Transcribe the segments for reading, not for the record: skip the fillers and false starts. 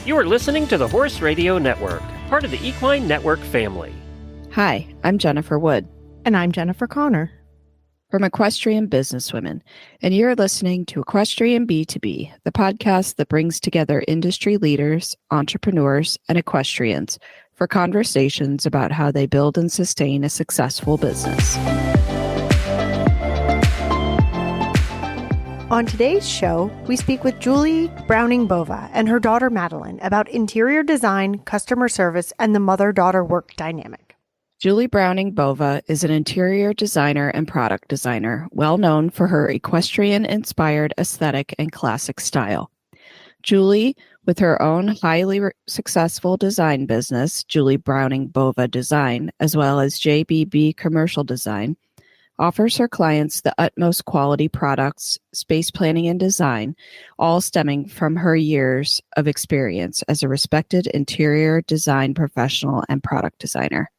You are listening to the Horse Radio Network, part of the Equine Network family. Hi, I'm Jennifer Wood. And I'm Jennifer Connor. From Equestrian Businesswomen, and you're listening to Equestrian B2B, the podcast that brings together industry leaders, entrepreneurs, and equestrians for conversations about how they build and sustain a successful business. On today's show, we speak with Julie Browning Bova and her daughter Madeline about interior design, customer service, and the mother-daughter work dynamic. Julie Browning Bova is an interior designer and product designer, well known for her equestrian-inspired aesthetic and classic style. Julie, with her own highly successful design business, Julie Browning Bova Design, as well as JBB Commercial Design, offers her clients the utmost quality products, space planning and design, all stemming from her years of experience as a respected interior design professional and product designer.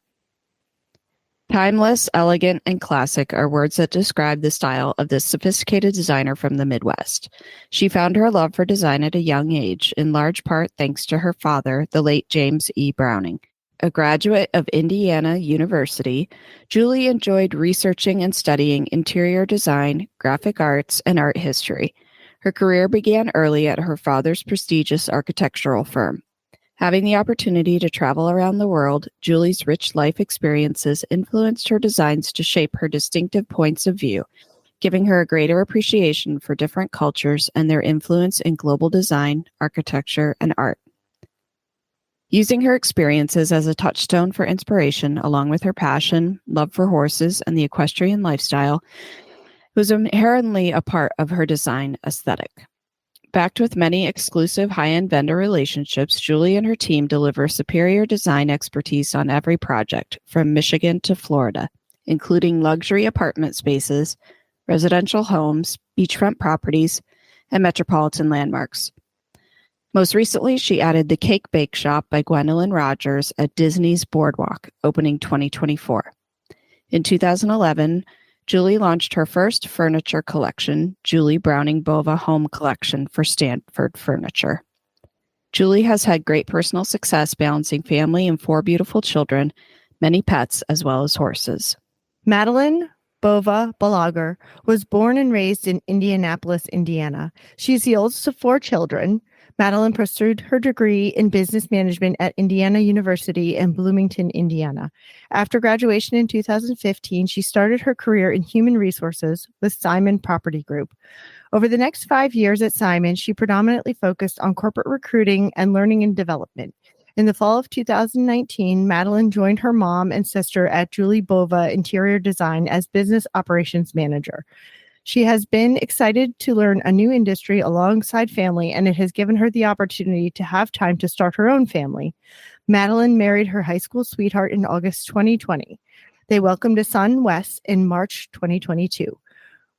Timeless, elegant, and classic are words that describe the style of this sophisticated designer from the Midwest. She found her love for design at a young age, in large part thanks to her father, the late James E. Browning. A graduate of Indiana University, Julie enjoyed researching and studying interior design, graphic arts, and art history. Her career began early at her father's prestigious architectural firm. Having the opportunity to travel around the world, Julie's rich life experiences influenced her designs to shape her distinctive points of view, giving her a greater appreciation for different cultures and their influence in global design, architecture, and art. Using her experiences as a touchstone for inspiration, along with her passion, love for horses, and the equestrian lifestyle, was inherently a part of her design aesthetic. Backed with many exclusive high-end vendor relationships, Julie and her team deliver superior design expertise on every project, from Michigan to Florida, including luxury apartment spaces, residential homes, beachfront properties, and metropolitan landmarks. Most recently, she added the Cake Bake Shop by Gwendolyn Rogers at Disney's Boardwalk, opening 2024. In 2011, Julie launched her first furniture collection, Julie Browning Bova Home Collection, for Stanford Furniture. Julie has had great personal success balancing family and 4 beautiful children, many pets, as well as horses. Madeline Bova Balaguer was born and raised in Indianapolis, Indiana. She's the oldest of 4 children. Madeline pursued her degree in business management at Indiana University in Bloomington, Indiana. After graduation in 2015, she started her career in human resources with Simon Property Group. Over the next 5 years at Simon, she predominantly focused on corporate recruiting and learning and development. In the fall of 2019, Madeline joined her mom and sister at Julie Bova Interior Design as business operations manager. She has been excited to learn a new industry alongside family, and it has given her the opportunity to have time to start her own family. Madeline married her high school sweetheart in August 2020. They welcomed a son, Wes, in March 2022.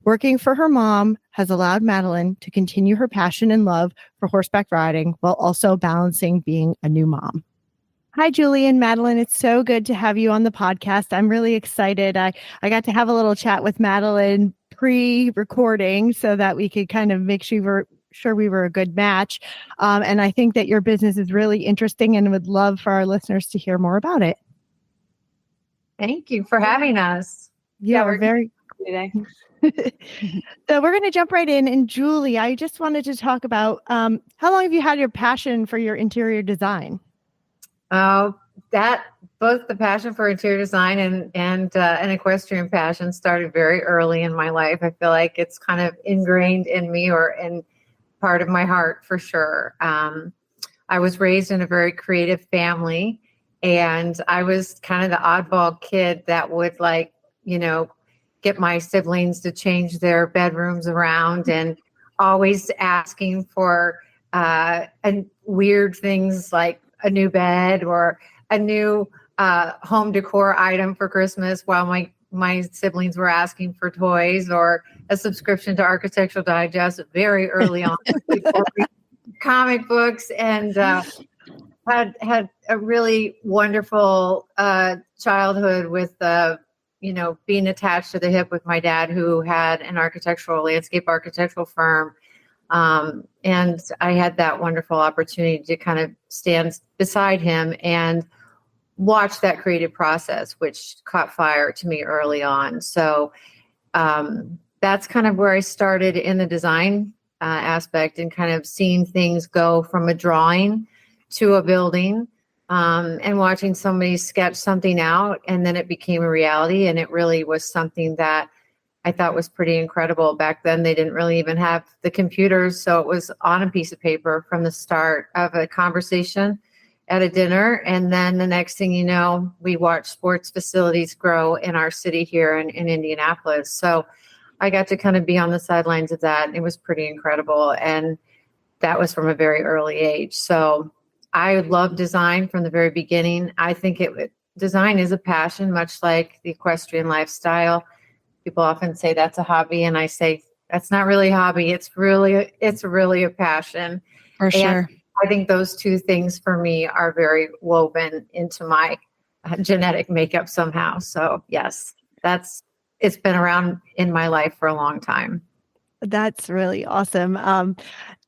Working for her mom has allowed Madeline to continue her passion and love for horseback riding while also balancing being a new mom. Hi, Julie and Madeline. It's so good to have you on the podcast. I'm really excited. I got to have a little chat with Madeline pre-recording so that we could kind of make sure we were a good match. And I think that your business is really interesting and would love for our listeners to hear more about it. Thank you for having us. Yeah, we're very today. So we're going to jump right in. And Julie, I just wanted to talk about how long have you had your passion for your interior design? That both the passion for interior design and an equestrian passion started very early in my life. I feel like it's kind of ingrained in me or in part of my heart for sure. I was raised in a very creative family, and I was kind of the oddball kid that would get my siblings to change their bedrooms around and always asking for weird things like a new bed or a new home decor item for Christmas while my siblings were asking for toys or a subscription to Architectural Digest very early on. Comic books, and had a really wonderful childhood with being attached to the hip with my dad, who had an landscape architectural firm. And I had that wonderful opportunity to kind of stand beside him and watch that creative process, which caught fire to me early on. So that's kind of where I started in the design aspect, and kind of seeing things go from a drawing to a building, and watching somebody sketch something out, and then it became a reality. And it really was something that I thought was pretty incredible. Back then, they didn't really even have the computers. So it was on a piece of paper from the start of a conversation at a dinner. And then the next thing you know, we watched sports facilities grow in our city here in Indianapolis. So I got to kind of be on the sidelines of that. And it was pretty incredible. And that was from a very early age. So I love design from the very beginning. I think design is a passion, much like the equestrian lifestyle. People often say that's a hobby, and I say that's not really a hobby. It's really a passion. For sure. And I think those two things for me are very woven into my genetic makeup somehow. So yes, it's been around in my life for a long time. That's really awesome.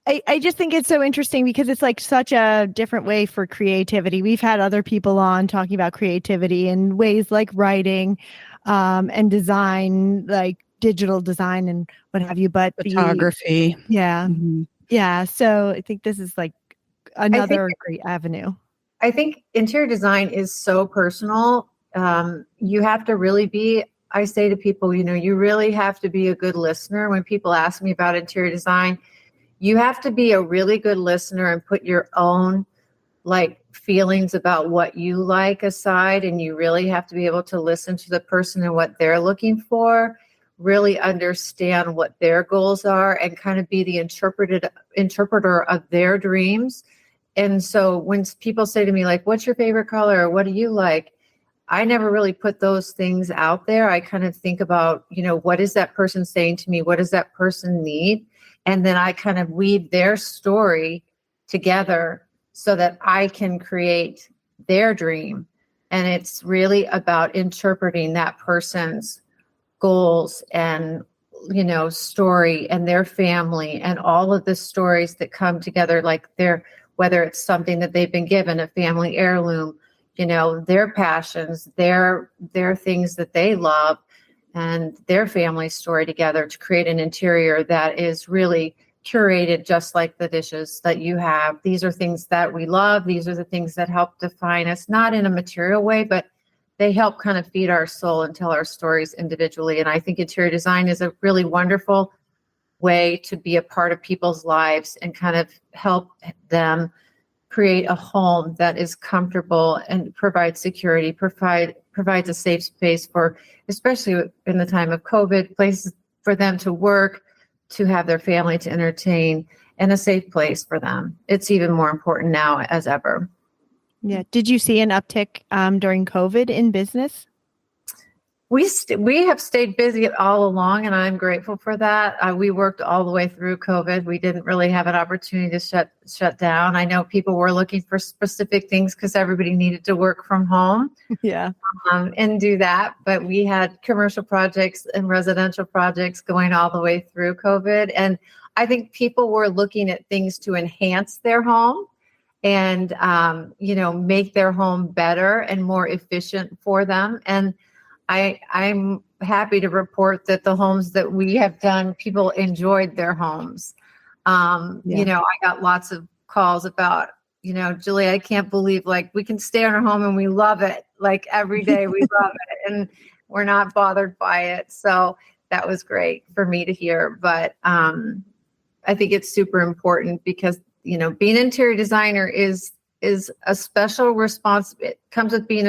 I just think it's so interesting because it's like such a different way for creativity. We've had other people on talking about creativity in ways like writing, and design, like digital design and what have you. But Photography. Yeah. Mhm. Yeah. So I think this is like another great avenue. I think interior design is so personal. You have to really I say to people, you really have to be a good listener. When people ask me about interior design, you have to be a really good listener and put your own feelings about what you like aside. And you really have to be able to listen to the person and what they're looking for, really understand what their goals are, and kind of be the interpreter of their dreams. And so when people say to me, what's your favorite color? Or what do you like? I never really put those things out there. I kind of think about, what is that person saying to me? What does that person need? And then I kind of weave their story together so that I can create their dream. And it's really about interpreting that person's goals and, story and their family and all of the stories that come together, whether it's something that they've been given, a family heirloom, their passions, their things that they love, and their family story together to create an interior that is really curated just like the dishes that you have. These are things that we love. These are the things that help define us, not in a material way, but they help kind of feed our soul and tell our stories individually. And I think interior design is a really wonderful way to be a part of people's lives and kind of help them create a home that is comfortable and provides security, provides a safe space for, especially in the time of COVID, places for them to work, to have their family to entertain, and a safe place for them. It's even more important now as ever. Yeah. Did you see an uptick during COVID in business? We have stayed busy all along, and I'm grateful for that. We worked all the way through COVID. We didn't really have an opportunity to shut down. I know people were looking for specific things because everybody needed to work from home. Yeah. And do that. But we had commercial projects and residential projects going all the way through COVID. And I think people were looking at things to enhance their home and, make their home better and more efficient for them. And I'm happy to report that the homes that we have done, people enjoyed their homes. I got lots of calls about, Julie, I can't believe we can stay in our home and we love it. Every day we love it and we're not bothered by it. So that was great for me to hear. But I think it's super important because, being an interior designer is a special it comes with being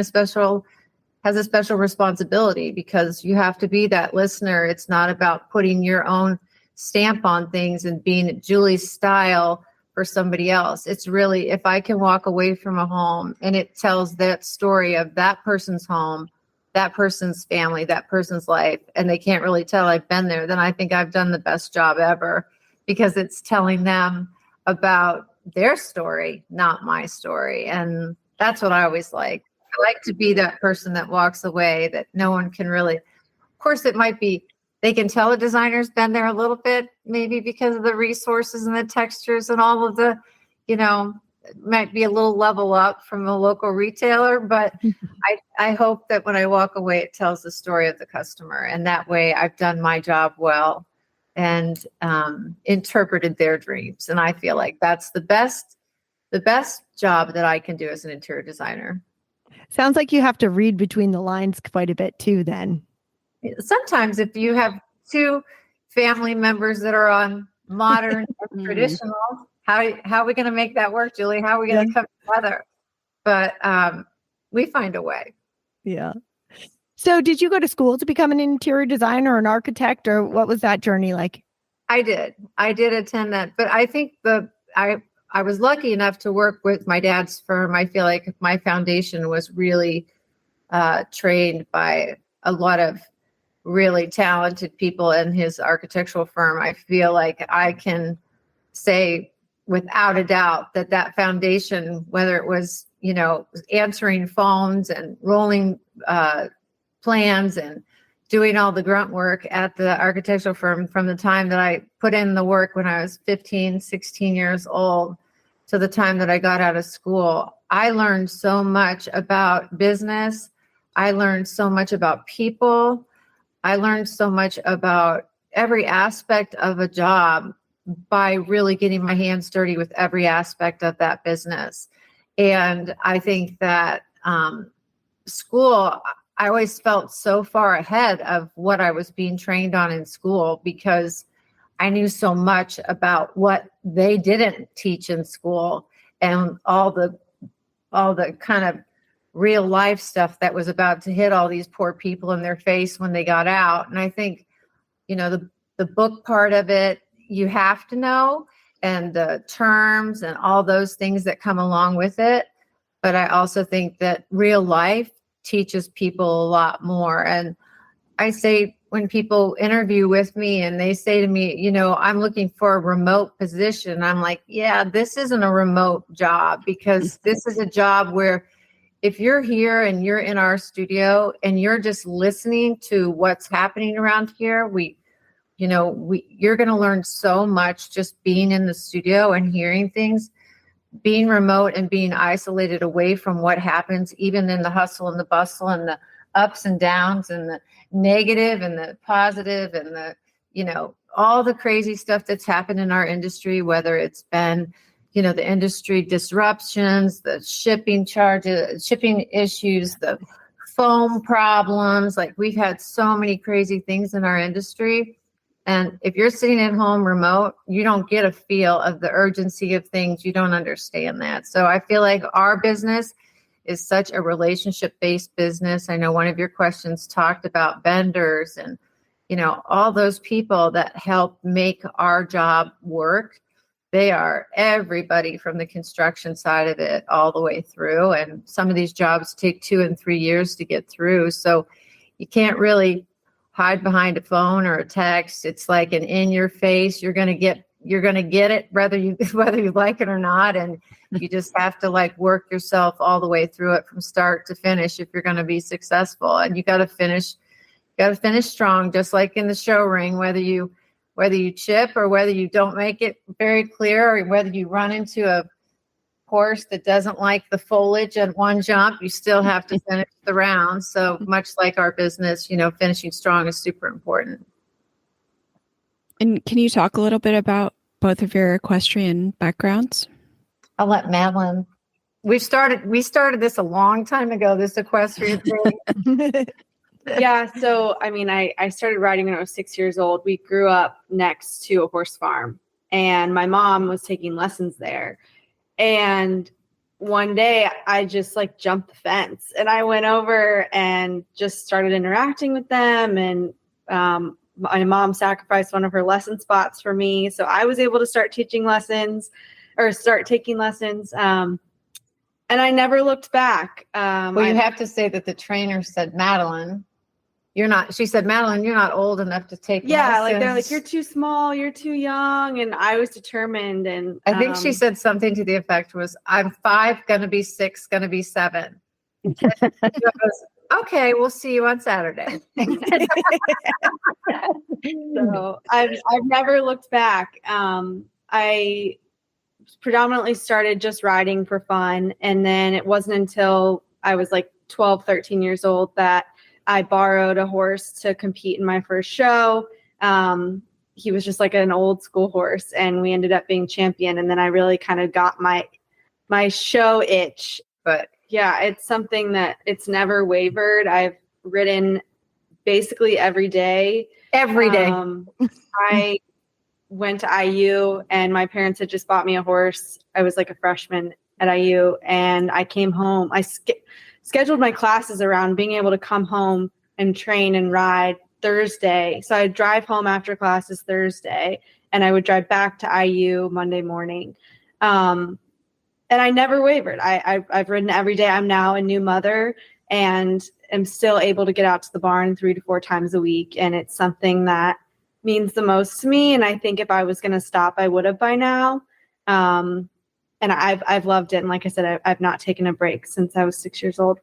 has a special responsibility because you have to be that listener. It's not about putting your own stamp on things and being Julie's style for somebody else. It's really, if I can walk away from a home and it tells that story of that person's home, that person's family, that person's life, and they can't really tell I've been there, then I think I've done the best job ever because it's telling them about their story, not my story. And that's what I always like. I like to be that person that walks away that no one can really, of course, it might be they can tell a designer's been there a little bit, maybe because of the resources and the textures and all of the, might be a little level up from a local retailer, but I hope that when I walk away, it tells the story of the customer. And that way I've done my job well and interpreted their dreams. And I feel like that's the best job that I can do as an interior designer. Sounds like you have to read between the lines quite a bit too, then. Sometimes if you have two family members that are on modern and traditional, how are we going to make that work, Julie? How are we going to come together? But we find a way. Yeah. So did you go to school to become an interior designer or an architect, or what was that journey like? I did attend that, but I think I was lucky enough to work with my dad's firm. I feel like my foundation was really trained by a lot of really talented people in his architectural firm. I feel like I can say without a doubt that foundation, whether it was, answering phones and rolling plans and doing all the grunt work at the architectural firm from the time that I put in the work when I was 15, 16 years old to the time that I got out of school, I learned so much about business. I learned so much about people. I learned so much about every aspect of a job by really getting my hands dirty with every aspect of that business. And I think that school, I always felt so far ahead of what I was being trained on in school because I knew so much about what they didn't teach in school and all the kind of real life stuff that was about to hit all these poor people in their face when they got out. And I think, the book part of it, you have to know, and the terms and all those things that come along with it. But I also think that real life teaches people a lot more. And I say when people interview with me and they say to me, I'm looking for a remote position, I'm like, yeah, this isn't a remote job, because this is a job where if you're here and you're in our studio and you're just listening to what's happening around here, you're going to learn so much just being in the studio and hearing things. Being remote and being isolated away from what happens, even in the hustle and the bustle and the ups and downs and the negative and the positive and the, all the crazy stuff that's happened in our industry, whether it's been, the industry disruptions, the shipping charges, shipping issues, the foam problems. Like, we've had so many crazy things in our industry. And if you're sitting at home remote, you don't get a feel of the urgency of things. You don't understand that. So I feel like our business is such a relationship-based business. I know one of your questions talked about vendors and, all those people that help make our job work. They are everybody from the construction side of it all the way through. And some of these jobs take 2 and 3 years to get through. So you can't really hide behind a phone or a text. It's like an in your face. You're going to get it whether you like it or not. And you just have to work yourself all the way through it from start to finish if you're going to be successful. And you got to finish strong, just like in the show ring, whether you chip or whether you don't make it very clear, or whether you run into a horse that doesn't like the foliage at one jump, you still have to finish the round. So much like our business, finishing strong is super important. And can you talk a little bit about both of your equestrian backgrounds? I'll let Madeline. We started this a long time ago, this equestrian thing. Yeah. So, I started riding when I was 6 years old. We grew up next to a horse farm, and my mom was taking lessons there. And one day I just jumped the fence and I went over and just started interacting with them. And my mom sacrificed one of her lesson spots for me. So I was able to start taking lessons. And I never looked back. Well, you have to say that the trainer said, Madeline, she said, Madeline, you're not old enough to take lessons. They're like, you're too small, you're too young. And I was determined. And I think she said something to the effect was, I'm 5, going to be 6, going to be 7. Okay, we'll see you on Saturday. So I've never looked back. I predominantly started just riding for fun. And then it wasn't until I was like 12, 13 years old that I borrowed a horse to compete in my first show. He was just like an old school horse, and we ended up being champion. And then I really kind of got my show itch. But yeah, it's something that it's never wavered. I've ridden basically every day. Every day. I went to IU, and my parents had just bought me a horse. I was like a freshman at IU, and I came home. I scheduled my classes around being able to come home and train and ride Thursday. So I'd drive home after classes Thursday, and I would drive back to IU Monday morning. And I never wavered. I've ridden every day. I'm now a new mother and am still able to get out to the barn 3 to 4 times a week. And it's something that means the most to me. And I think if I was going to stop, I would have by now. And I've loved it. And like I said, I've not taken a break since I was 6 years old.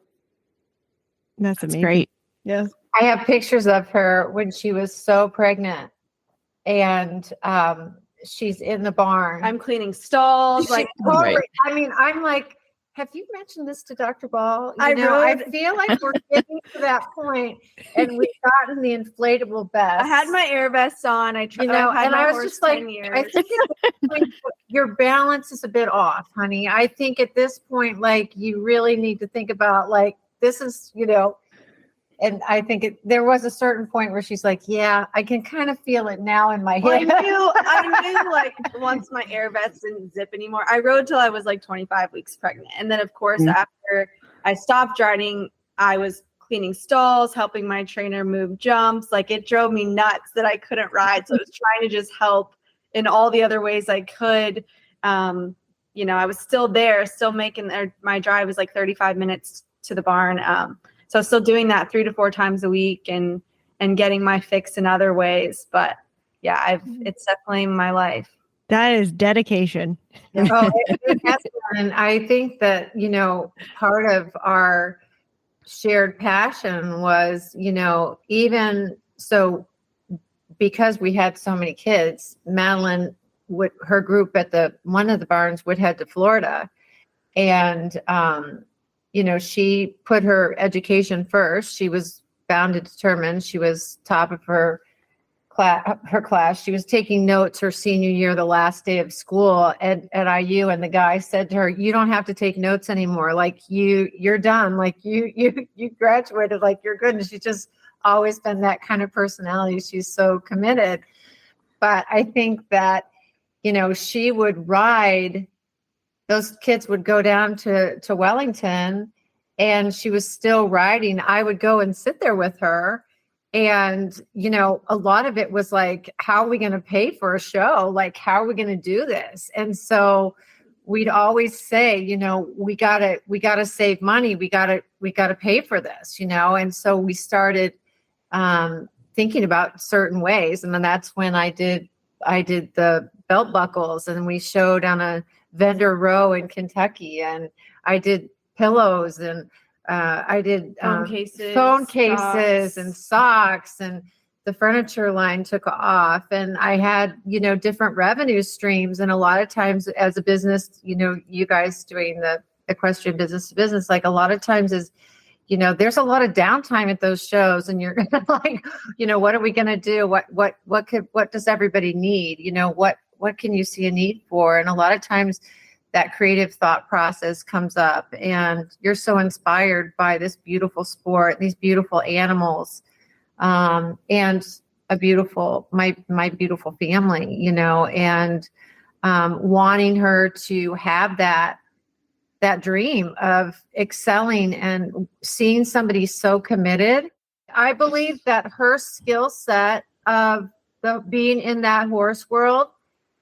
That's amazing. Great. Yeah. I have pictures of her when she was so pregnant, and she's in the barn. I'm cleaning stalls. Like, totally. I mean, I'm like, have you mentioned this to Dr. Ball? I feel like we're getting to that point, and we've gotten the inflatable vest. I had my air vest on. I was just like, I think at this point, your balance is a bit off, honey. I think at this point, like, you really need to think about, like, this is, and I think there was a certain point where she's like, yeah, I can kind of feel it now in my head. I knew like once my air vest didn't zip anymore. I rode till I was like 25 weeks pregnant. And then of course, after I stopped riding, I was cleaning stalls, helping my trainer move jumps. Like, it drove me nuts that I couldn't ride. So I was trying to just help in all the other ways I could. I was still there, still making my drive was like 35 minutes to the barn. So still doing that 3 to 4 times a week and getting my fix in other ways. But yeah, it's definitely my life. That is dedication. It has been. And I think that, part of our shared passion was, even so, because we had so many kids, Madeline her group at one of the barns would head to Florida. And, she put her education first. She was bound and determined. She was top of her class. She was taking notes her senior year, the last day of school at IU. And the guy said to her, "You don't have to take notes anymore. Like, you're done. Like, you graduated. Like, you're good." And she's just always been that kind of personality. She's so committed. But I think that, she would ride. Those kids would go down to Wellington, and she was still riding. I would go and sit there with her. And, a lot of it was like, how are we going to pay for a show? Like, how are we going to do this? And so we'd always say, we gotta save money. We gotta pay for this, And so we started thinking about certain ways. And then that's when I did the belt buckles, and we showed on a vendor row in Kentucky, and I did pillows, and I did phone cases and socks, and the furniture line took off, and I had, different revenue streams. And a lot of times as a business, you guys doing the equestrian business to business, like, a lot of times is, there's a lot of downtime at those shows, and you're like, what are we going to do? What does everybody need? What can you see a need for? And a lot of times that creative thought process comes up, and you're so inspired by this beautiful sport, these beautiful animals, and my beautiful family, and wanting her to have that dream of excelling and seeing somebody so committed. I believe that her skill set of being in that horse world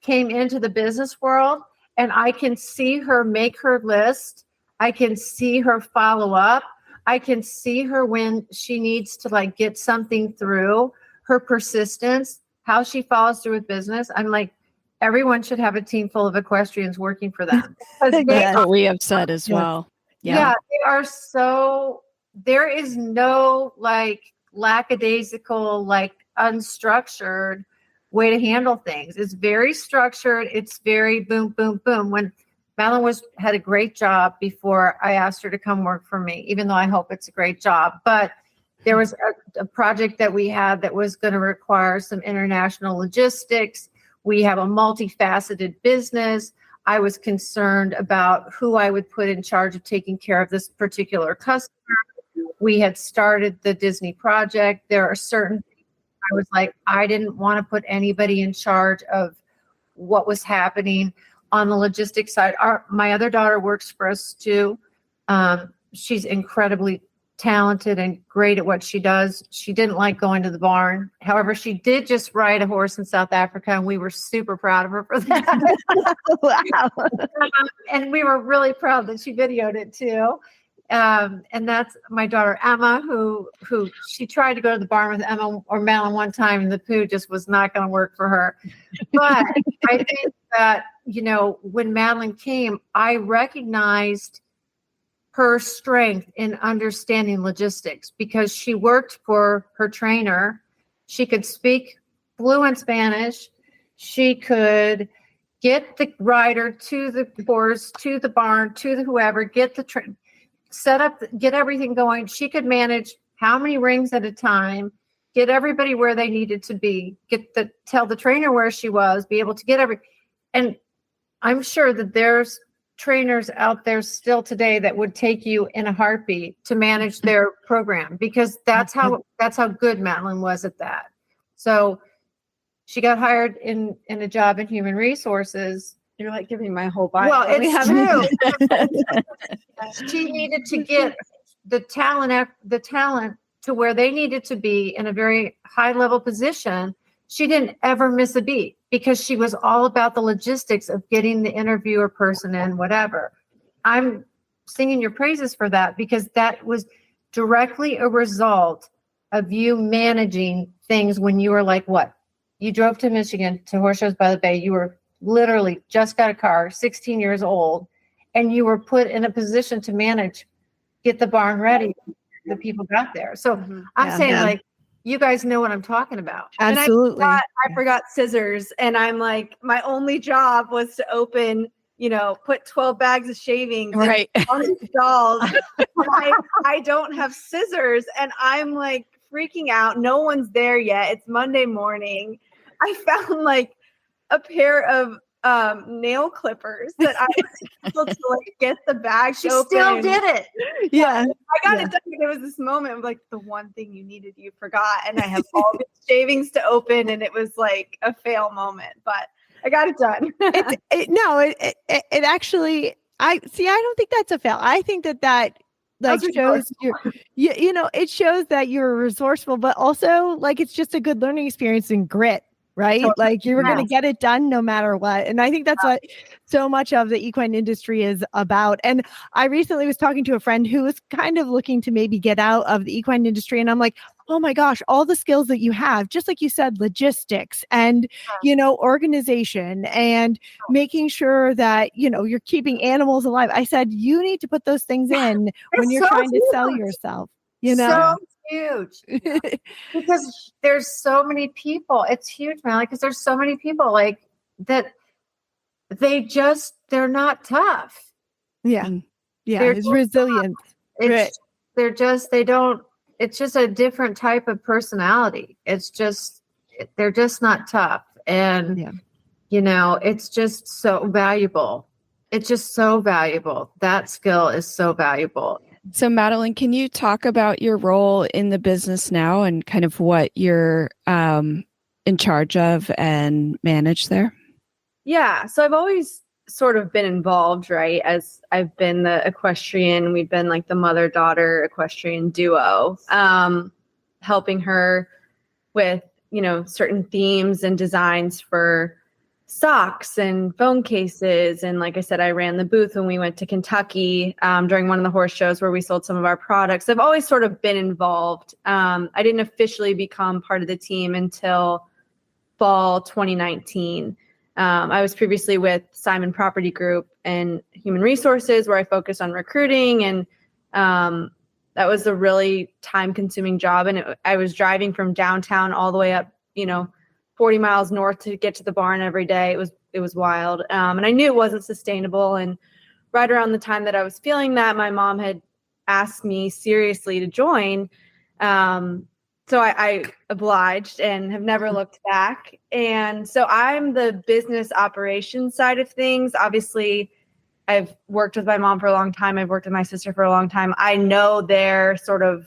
came into the business world, and I can see her make her list. I can see her follow up. I can see her when she needs to get something through, her persistence, how she follows through with business. I'm like, everyone should have a team full of equestrians working for them. That's what we have said as well. Yeah, they are so there is no like lackadaisical, like unstructured way to handle things. It's very structured. It's very boom, boom, boom. When Madeline had a great job before I asked her to come work for me, even though I hope it's a great job. But there was a project that we had that was going to require some international logistics. We have a multifaceted business. I was concerned about who I would put in charge of taking care of this particular customer. We had started the Disney project. There are certain things I was like, I didn't want to put anybody in charge of what was happening on the logistics side. My other daughter works for us too. She's incredibly talented and great at what she does. She didn't like going to the barn. However, she did just ride a horse in South Africa, and we were super proud of her for that. Wow. And we were really proud that she videoed it too. And that's my daughter Emma, who she tried to go to the barn with Emma or Madeline one time, and the poo just was not going to work for her. But I think that, you know, when Madeline came, I recognized her strength in understanding logistics because she worked for her trainer. She could speak fluent Spanish. She could get the rider to the horse, to the barn, to the whoever, get the set up, get everything going. She could manage how many rings at a time, get everybody where they needed to be, tell the trainer where she was, be able to get and I'm sure that there's trainers out there still today that would take you in a heartbeat to manage their program, because that's how good Madeline was at that. So she got hired in a job in human resources. You're like giving my whole bio. Well, it's true. She needed to get the talent to where they needed to be in a very high level position. She didn't ever miss a beat because she was all about the logistics of getting the interviewer person in, whatever. I'm singing your praises for that because that was directly a result of you managing things when you were like, what? You drove to Michigan to Horse Shows by the Bay. You were literally just got a car, 16 years old, and you were put in a position to manage, get the barn ready. The people got there. So I'm saying like, you guys know what I'm talking about. Absolutely. I forgot scissors. And I'm like, my only job was to open, put 12 bags of shavings Right. on the dolls. I don't have scissors. And I'm like freaking out. No one's there yet. It's Monday morning. I found like a pair of nail clippers that I was able to like get the bag She open. still did it. Yeah. I got it done. There was this moment of like the one thing you needed, you forgot. And I have all these shavings to open, and it was like a fail moment, but I got it done. It actually, I don't think that's a fail. I think that like shows it shows that you're resourceful, but also like it's just a good learning experience and grit. Right? Totally. Like you were going to get it done no matter what. And I think that's what so much of the equine industry is about. And I recently was talking to a friend who was kind of looking to maybe get out of the equine industry. And I'm like, oh my gosh, all the skills that you have, just like you said, logistics and, organization and making sure that, you're keeping animals alive. I said, you need to put those things in when you're trying to sell yourself, So huge. Because there's so many people. It's huge, man. Because there's so many people like that. They're not tough. Yeah. It's resilience. It's just a different type of personality. They're just not tough. And, it's just so valuable. It's just so valuable. That skill is so valuable. So Madeline, can you talk about your role in the business now and kind of what you're in charge of and manage there? Yeah. So I've always sort of been involved, right? As I've been the equestrian, we've been like the mother-daughter equestrian duo, helping her with, certain themes and designs for socks and phone cases. And like I said, I ran the booth when we went to Kentucky during one of the horse shows where we sold some of our products. I've always sort of been involved. I didn't officially become part of the team until fall 2019. I was previously with Simon Property Group and Human Resources, where I focused on recruiting and that was a really time consuming job. And I was driving from downtown all the way up, 40 miles north to get to the barn every day. It was wild. And I knew it wasn't sustainable. And right around the time that I was feeling that, my mom had asked me seriously to join. So I obliged and have never looked back. And so I'm the business operations side of things. Obviously, I've worked with my mom for a long time. I've worked with my sister for a long time. I know their sort of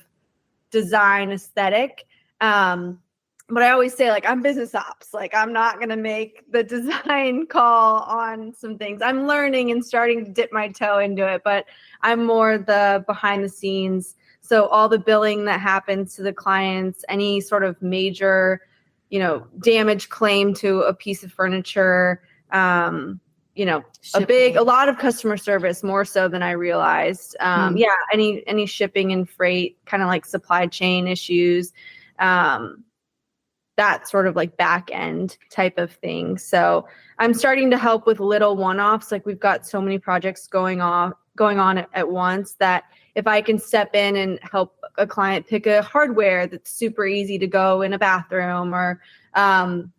design aesthetic. But I always say, like, I'm business ops. Like, I'm not going to make the design call on some things. I'm learning and starting to dip my toe into it, but I'm more the behind the scenes. So all the billing that happens to the clients, any sort of major, damage claim to a piece of furniture, a lot of customer service, more so than I realized. Any shipping and freight, kind of like supply chain issues, that sort of like back end type of thing. So I'm starting to help with little one-offs. Like, we've got so many projects going on at once that if I can step in and help a client pick a hardware that's super easy to go in a bathroom, or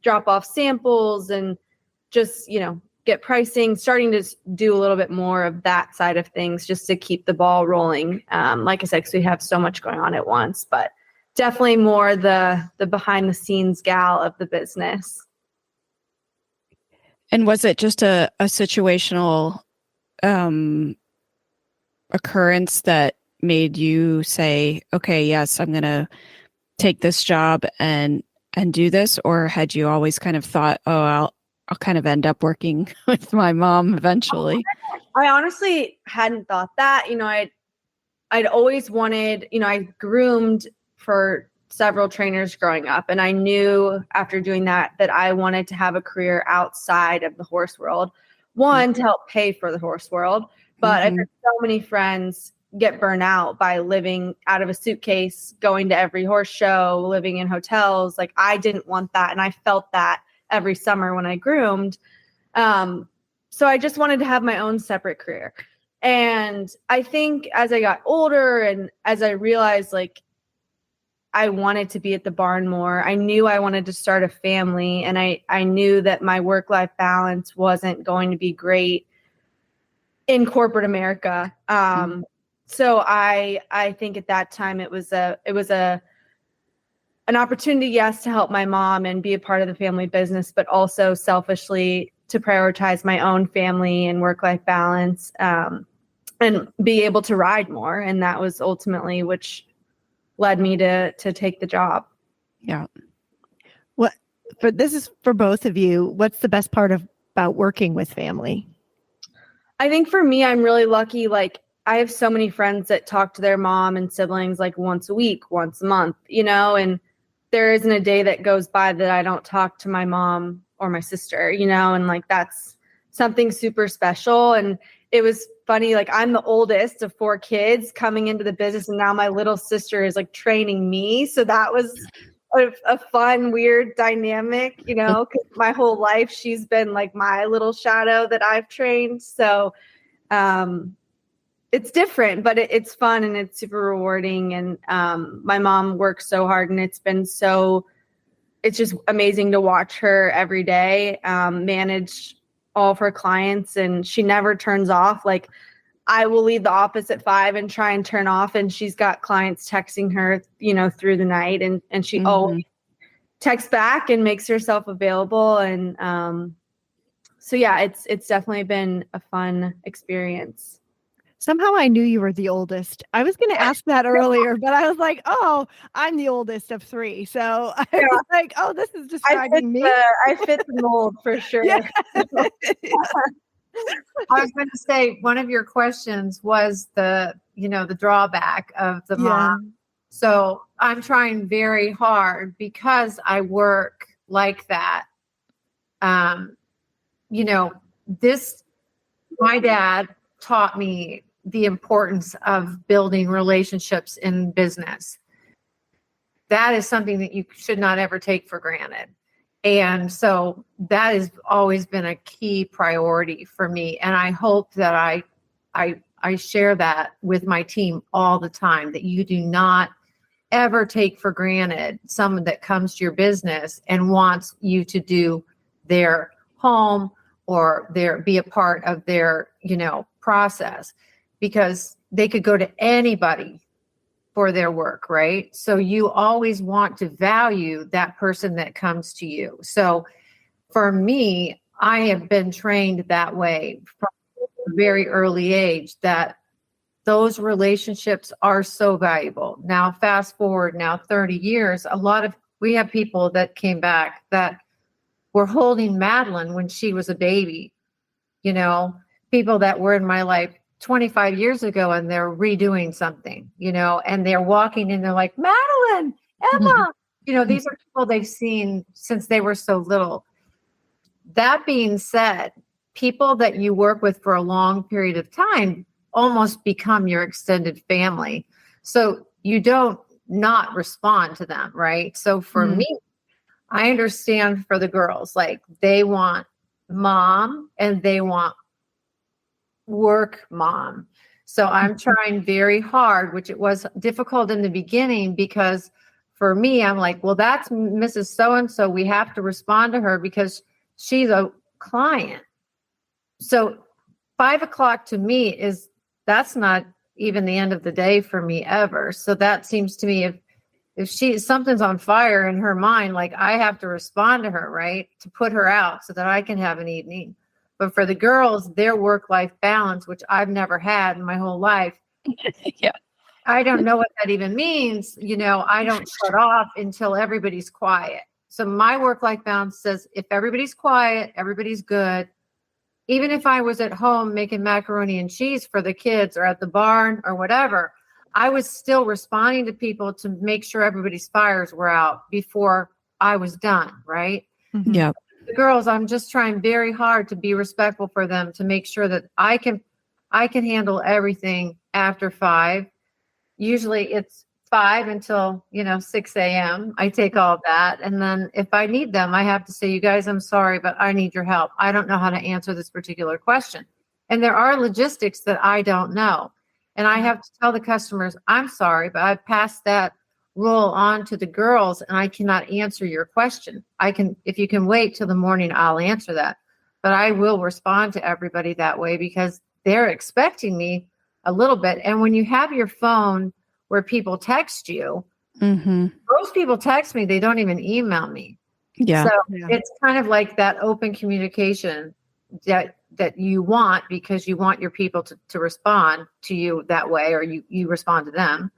drop off samples and just, get pricing, starting to do a little bit more of that side of things just to keep the ball rolling. Like I said, because we have so much going on at once, but definitely more the behind the scenes gal of the business. And was it just a situational occurrence that made you say, okay, yes, I'm going to take this job and do this? Or had you always kind of thought, oh, I'll kind of end up working with my mom eventually? I honestly hadn't thought that. I'd always wanted, I groomed for several trainers growing up. And I knew after doing that I wanted to have a career outside of the horse world. One, to help pay for the horse world. But I've had so many friends get burnt out by living out of a suitcase, going to every horse show, living in hotels. Like, I didn't want that. And I felt that every summer when I groomed. So I just wanted to have my own separate career. And I think as I got older and as I realized, like, I wanted to be at the barn more, I knew I wanted to start a family, and I knew that my work-life balance wasn't going to be great in corporate America. So I think at that time it was an opportunity, yes, to help my mom and be a part of the family business, but also selfishly to prioritize my own family and work-life balance, and be able to ride more. And that was ultimately which led me to take the job. Yeah. This is for both of you. What's the best part about working with family? I think for me, I'm really lucky. Like, I have so many friends that talk to their mom and siblings like once a week, once a month, and there isn't a day that goes by that I don't talk to my mom or my sister, and like, that's something super special. And it was funny, like, I'm the oldest of 4 kids coming into the business, and now my little sister is like training me. So that was a fun, weird dynamic, because my whole life she's been like my little shadow that I've trained. So it's different, but it's fun and it's super rewarding. And my mom works so hard, and it's just amazing to watch her every day manage all of her clients, and she never turns off. Like, I will leave the office at 5 and try and turn off, and she's got clients texting her, through the night, and she always texts back and makes herself available. And so yeah, it's definitely been a fun experience. Somehow I knew you were the oldest. I was going to ask that earlier, but I was like, oh, I'm the oldest of 3. So I was like, oh, this is describing me. I fit the mold for sure. Yeah. I was going to say, one of your questions was the drawback of the mom. So I'm trying very hard because I work like that. My dad taught me the importance of building relationships in business. That is something that you should not ever take for granted. And so that has always been a key priority for me. And I hope that I I share that with my team all the time, that you do not ever take for granted someone that comes to your business and wants you to do their home or be a part of their, process, because they could go to anybody for their work, right? So you always want to value that person that comes to you. So for me, I have been trained that way from a very early age, that those relationships are so valuable. Now, fast forward now 30 years, we have people that came back that were holding Madeline when she was a baby, people that were in my life 25 years ago, and they're redoing something, and they're walking and they're like, Madeline, Emma, these are people they've seen since they were so little. That being said, people that you work with for a long period of time almost become your extended family. So you don't not respond to them, right? So for me, I understand for the girls, like they want mom and they want work mom. So I'm trying very hard, which it was difficult in the beginning, because for me, I'm like, well, that's Mrs. So-and-so. We have to respond to her because she's a client. So 5 o'clock to me that's not even the end of the day for me ever. So that seems to me, if something's on fire in her mind, like I have to respond to her, right? To put her out so that I can have an evening. But for the girls, their work-life balance, which I've never had in my whole life. Yeah. I don't know what that even means. I don't shut off until everybody's quiet. So my work-life balance says if everybody's quiet, everybody's good. Even if I was at home making macaroni and cheese for the kids or at the barn or whatever, I was still responding to people to make sure everybody's fires were out before I was done, right? Yeah. The girls, I'm just trying very hard to be respectful for them, to make sure that I can handle everything after 5. Usually it's 5 until 6 a.m. I take all that, and then if I need them, I have to say, you guys, I'm sorry, but I need your help. I don't know how to answer this particular question, and there are logistics that I don't know, and I have to tell the customers, I'm sorry, but I've passed that role on to the girls, and I cannot answer your question. If you can wait till the morning, I'll answer that. But I will respond to everybody that way, because they're expecting me a little bit. And when you have your phone where people text you, most people text me, they don't even email me. Yeah. So it's kind of like that open communication that you want, because you want your people to respond to you that way, or you respond to them.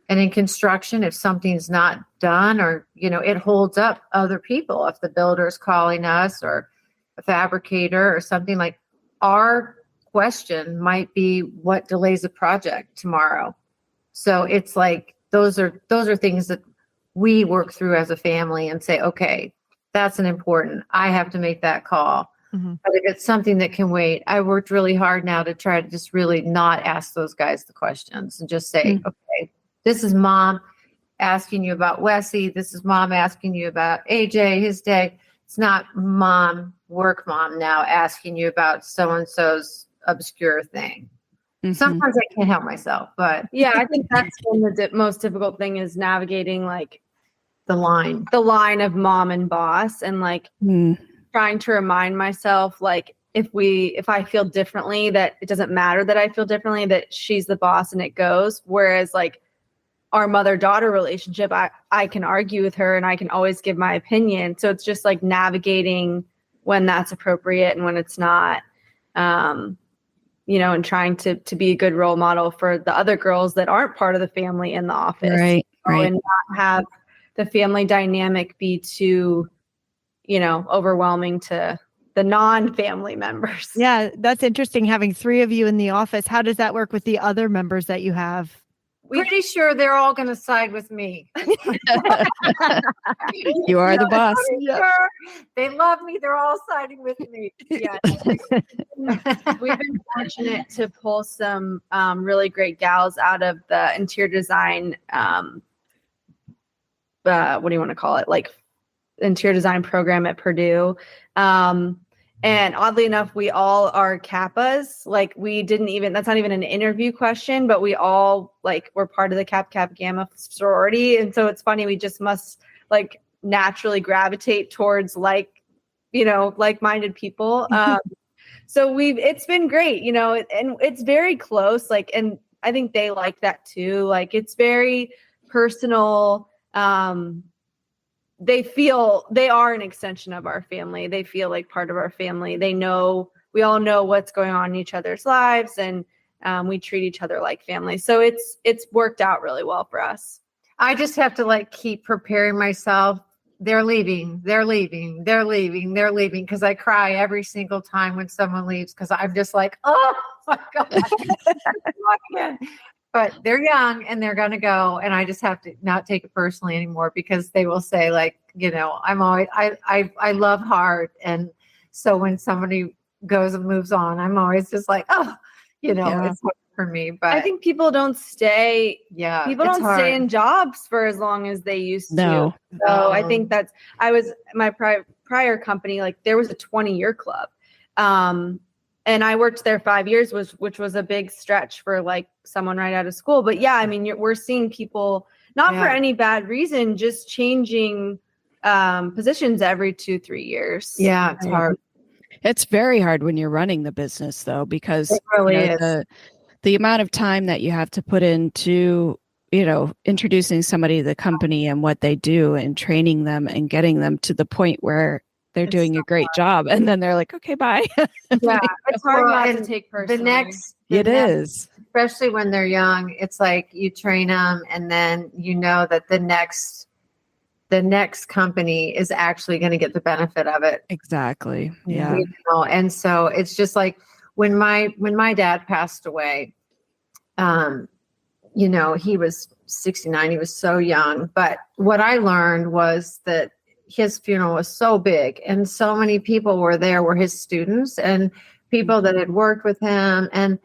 And in construction, if something's not done, or, it holds up other people, if the builder's calling us or a fabricator or something, like our question might be what delays a project tomorrow. So it's like, those are things that we work through as a family and say, okay, that's I have to make that call. But if it's something that can wait, I worked really hard now to try to just really not ask those guys the questions and just say, okay, this is mom asking you about Wessie. This is mom asking you about AJ, his day. It's not work mom now asking you about so-and-so's obscure thing. Sometimes I can't help myself, but yeah, I think that's been the most difficult thing, is navigating like the line of mom and boss, and like trying to remind myself, like, if I feel differently, that it doesn't matter that I feel differently, that she's the boss and it goes. Whereas like our mother-daughter relationship, I can argue with her and I can always give my opinion. So it's just like navigating when that's appropriate and when it's not, and trying to be a good role model for the other girls that aren't part of the family in the office. Right. And not have the family dynamic be too, overwhelming to the non-family members. Yeah, that's interesting, having 3 of you in the office. How does that work with the other members that you have? Pretty sure they're all going to side with me. You are the boss. Sure. They love me. They're all siding with me. Yeah. We've been fortunate to pull some really great gals out of the interior design, what do you want to call it? Like interior design program at Purdue. And oddly enough, we all are Kappas. Like that's not even an interview question, but we all like, we're part of the Kappa Gamma sorority. And so it's funny, we just must like naturally gravitate towards like-minded people. So it's been great, and it's very close. Like, and I think they like that too. Like, it's very personal. They are an extension of our family. They feel like part of our family. We all know what's going on in each other's lives, and we treat each other like family. So it's worked out really well for us. I just have to like keep preparing myself. They're leaving. Because I cry every single time when someone leaves, because I'm just like, oh my God. But they're young and they're going to go. And I just have to not take it personally anymore, because they will say, like, I love hard. And so when somebody goes and moves on, I'm always just like, oh, it's hard for me. But I think people don't stay. Yeah. People don't stay in jobs for as long as they used No. to. So I think my prior company, like there was a 20-year club. And I worked there 5 years, which was a big stretch for like someone right out of school. But yeah, I mean, we're seeing people not for any bad reason, just changing positions every 2-3 years. Yeah, it's hard. It's very hard when you're running the business, though, because it really is. The amount of time that you have to put into, introducing somebody to the company and what they do and training them and getting them to the point where they're doing a great job. And then they're like, okay, bye. Yeah, it's hard not to take personally. It is. Especially when they're young. It's like you train them, and then that the next company is actually going to get the benefit of it. Exactly. Yeah. And so it's just like when my dad passed away, he was 69. He was so young. But what I learned was that his funeral was so big, and so many people were there, were his students and people that had worked with him. And,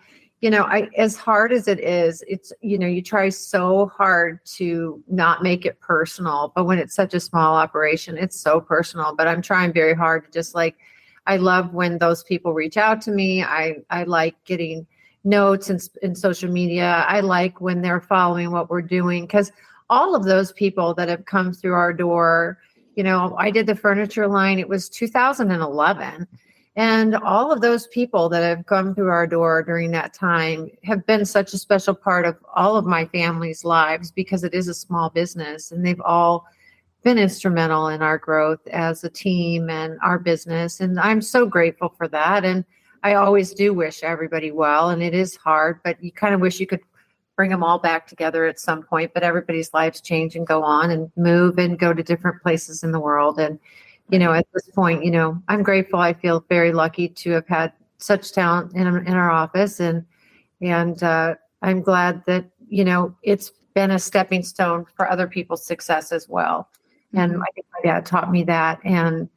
as hard as it is, it's, you try so hard to not make it personal, but when it's such a small operation, it's so personal. But I'm trying very hard to just like, I love when those people reach out to me. I like getting notes in social media. I like when they're following what we're doing, because all of those people that have come through our door, I did the furniture line. It was 2011. And all of those people that have come through our door during that time have been such a special part of all of my family's lives, because it is a small business, and they've all been instrumental in our growth as a team and our business. And I'm so grateful for that. And I always do wish everybody well. And it is hard, but you kind of wish you could bring them all back together at some point. But everybody's lives change and go on and move and go to different places in the world. And at this point, I'm grateful. I feel very lucky to have had such talent in our office, and I'm glad that it's been a stepping stone for other people's success as well. And I think my dad taught me that. And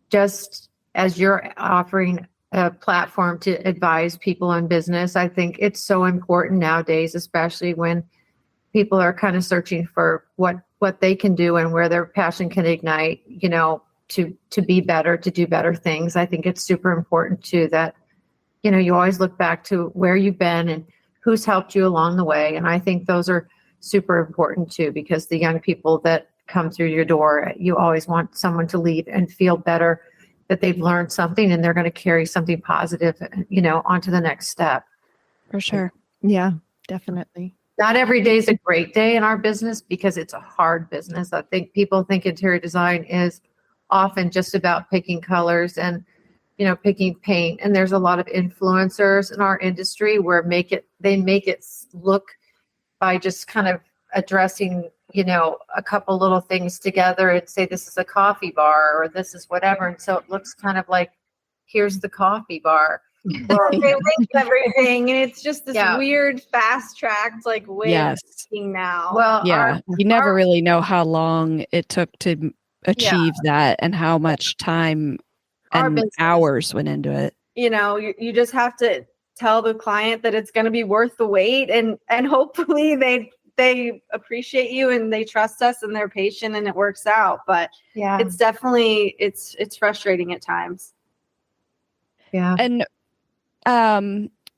just as you're offering a platform to advise people in business, I think it's so important nowadays, especially when people are kind of searching for what they can do and where their passion can ignite, to be better, to do better things. I think it's super important too that, you always look back to where you've been and who's helped you along the way. And I think those are super important too, because the young people that come through your door, you always want someone to leave and feel better, that they've learned something and they're going to carry something positive, onto the next step. For sure. Yeah, definitely. Not every day is a great day in our business, because it's a hard business. I think people think interior design is often just about picking colors and, picking paint. And there's a lot of influencers in our industry where they make it look by just kind of addressing, a couple little things together and say, this is a coffee bar or this is whatever. And so it looks kind of like, here's the coffee bar. Well, they link everything, and it's just this weird fast tracked way of thinking now. Well, you never really know how long it took to achieve that and how much time and hours went into it. You just have to tell the client that it's going to be worth the wait, and hopefully they appreciate you and they trust us and they're patient and it works out. But it's definitely it's frustrating at times. Yeah. And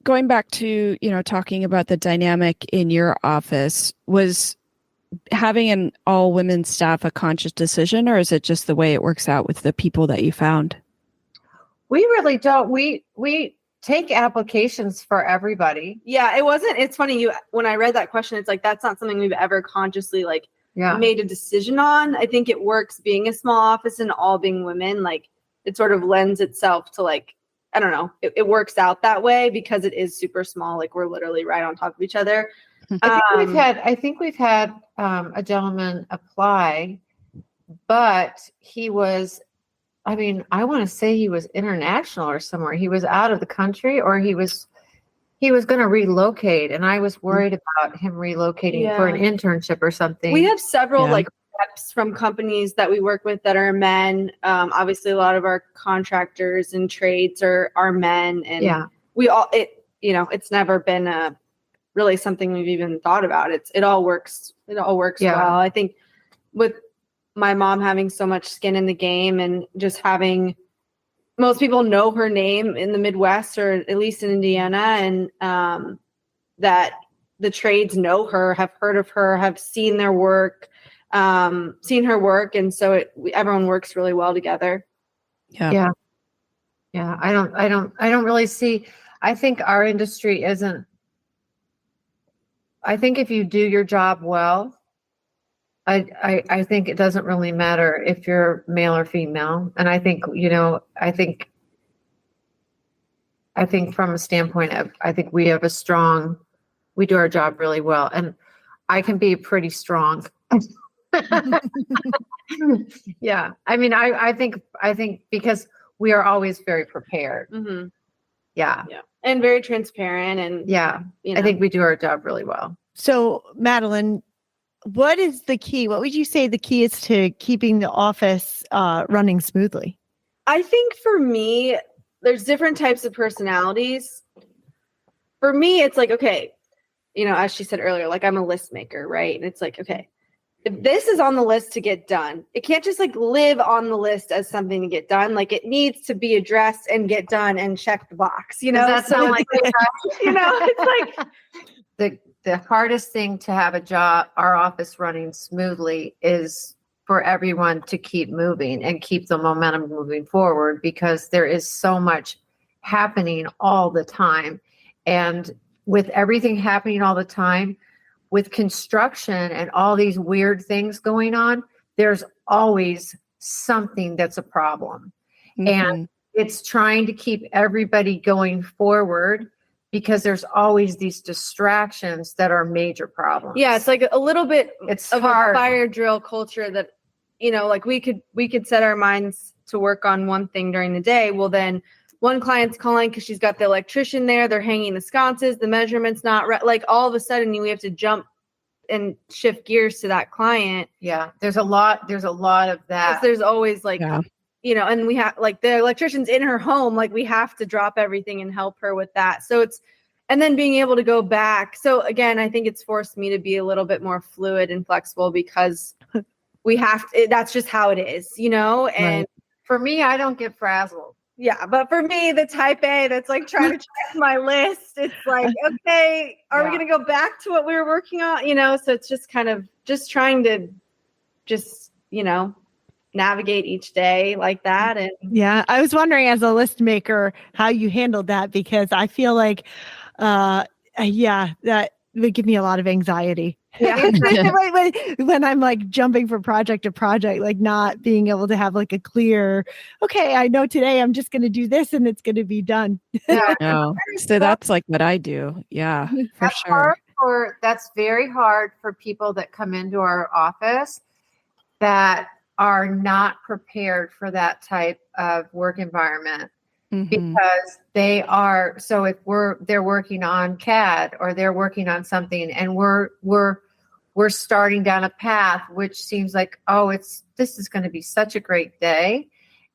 going back to, talking about the dynamic in your office, was having an all women staff a conscious decision, or is it just the way it works out with the people that you found? We really don't. We take applications for everybody. Yeah, it's funny, when I read that question, it's like that's not something we've ever consciously made a decision on. I think it works being a small office and all being women, it sort of lends itself to I don't know, it works out that way because it is super small, we're literally right on top of each other. I think we've had a gentleman apply, but he was, I want to say he was international or somewhere. He was out of the country, or he was going to relocate, and I was worried about him relocating for an internship or something. We have several reps from companies that we work with that are men. Obviously, a lot of our contractors and trades are men, and we all it's never been really something we've even thought about. It all works. It all works well. I think with my mom having so much skin in the game and just having most people know her name in the Midwest, or at least in Indiana, and that the trades know her, have heard of her, have seen their work, seen her work. And so everyone works really well together. Yeah. I don't really see, I think our industry isn't, I think if you do your job well, I think it doesn't really matter if you're male or female. And I think, I think from a standpoint of, I think we have we do our job really well. And I can be pretty strong. Yeah. I think because we are always very prepared. Mm-hmm. Yeah. And very transparent. And I think we do our job really well. So, Madeline, what is the key? What would you say the key is to keeping the office running smoothly? I think for me, there's different types of personalities. For me, it's okay, as she said earlier, I'm a list maker, right? And it's okay, if this is on the list to get done, it can't just live on the list as something to get done. It needs to be addressed and get done and check the box, Does that sound like it's the hardest thing to have our office running smoothly is for everyone to keep moving and keep the momentum moving forward, because there is so much happening all the time. And with everything happening all the time, with construction and all these weird things going on, there's always something that's a problem. Mm-hmm. And it's trying to keep everybody going forward, because there's always these distractions that are major problems. Yeah, it's a little bit it's of hard. A fire drill culture that, we could set our minds to work on one thing during the day. Well, then one client's calling because she's got the electrician there. They're hanging the sconces. The measurement's not right. All of a sudden, we have to jump and shift gears to that client. Yeah, there's a lot of that. There's always and we have the electrician's in her home. We have to drop everything and help her with that. So and then being able to go back. So again, I think it's forced me to be a little bit more fluid and flexible, because we have to, that's just how it is, And right. For me, I don't get frazzled. Yeah. But for me, the type A that's trying to check my list, it's okay, are we going to go back to what we were working on? So it's just kind of just trying to navigate each day like that. And yeah, I was wondering, as a list maker, how you handled that, because I feel that would give me a lot of anxiety. Yeah. when I'm jumping from project to project, not being able to have a clear, okay, I know today I'm just going to do this and it's going to be done. Yeah. No. So that's what I do. Yeah, for sure. That's very hard for people that come into our office that are not prepared for that type of work environment. Mm-hmm. Because they are, so if they're working on CAD, or they're working on something, and we're starting down a path which seems this is going to be such a great day,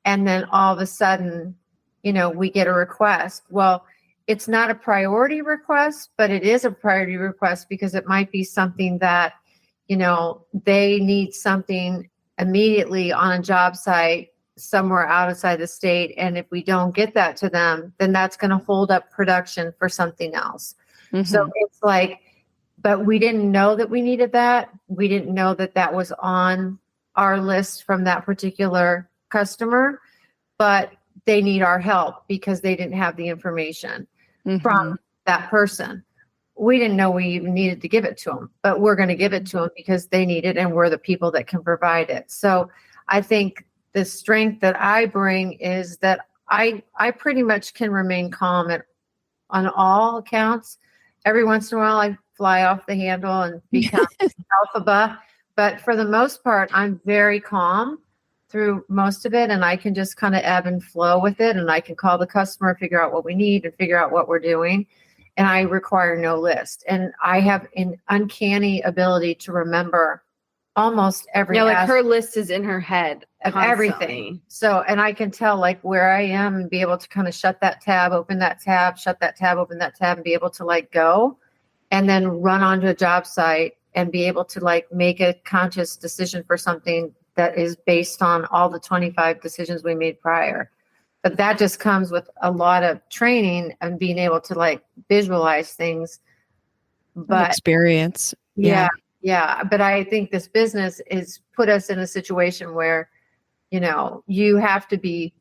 and then all of a sudden, we get a request. Well, it's not a priority request, but it is a priority request because it might be something that, they need something immediately on a job site somewhere outside the state. And if we don't get that to them, then that's going to hold up production for something else. So it's like, but we didn't know that we needed that. We didn't know that that was on our list from that particular customer, but they need our help because they didn't have the information from that person. We didn't know we even needed to give it to them, but we're going to give it to them because they need it and we're the people that can provide it. So I think the strength that I bring is that I pretty much can remain calm on all accounts. Every once in a while, I fly off the handle and become alphaba. But for the most part, I'm very calm through most of it. And I can just kind of ebb and flow with it. And I can call the customer, figure out what we need and figure out what we're doing. And I require no list. And I have an uncanny ability to remember almost every like her list is in her head of constantly. everything. So, and I can tell like where I am and be able to kind of shut that tab, open that tab, shut that tab, open that tab, and be able to like go and then run onto a job site and be able to like make a conscious decision for something that is based on all the 25 decisions we made prior. But that just comes with a lot of training and being able to like visualize things. But experience. Yeah. But I think this business is put us in a situation where, you know, you have to be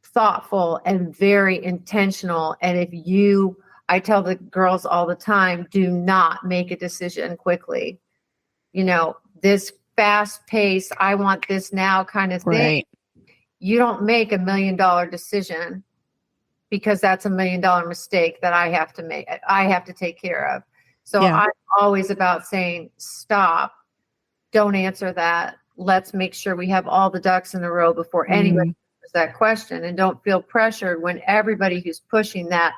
thoughtful and very intentional. And I tell the girls all the time, do not make a decision quickly. You know, this fast pace, I want this now kind of thing. Right. You don't make $1 million decision because that's $1 million mistake that I have to make. I have to take care of. So I'm always about saying, stop, don't answer that. Let's make sure we have all the ducks in a row before anybody answers that question, and don't feel pressured when everybody who's pushing that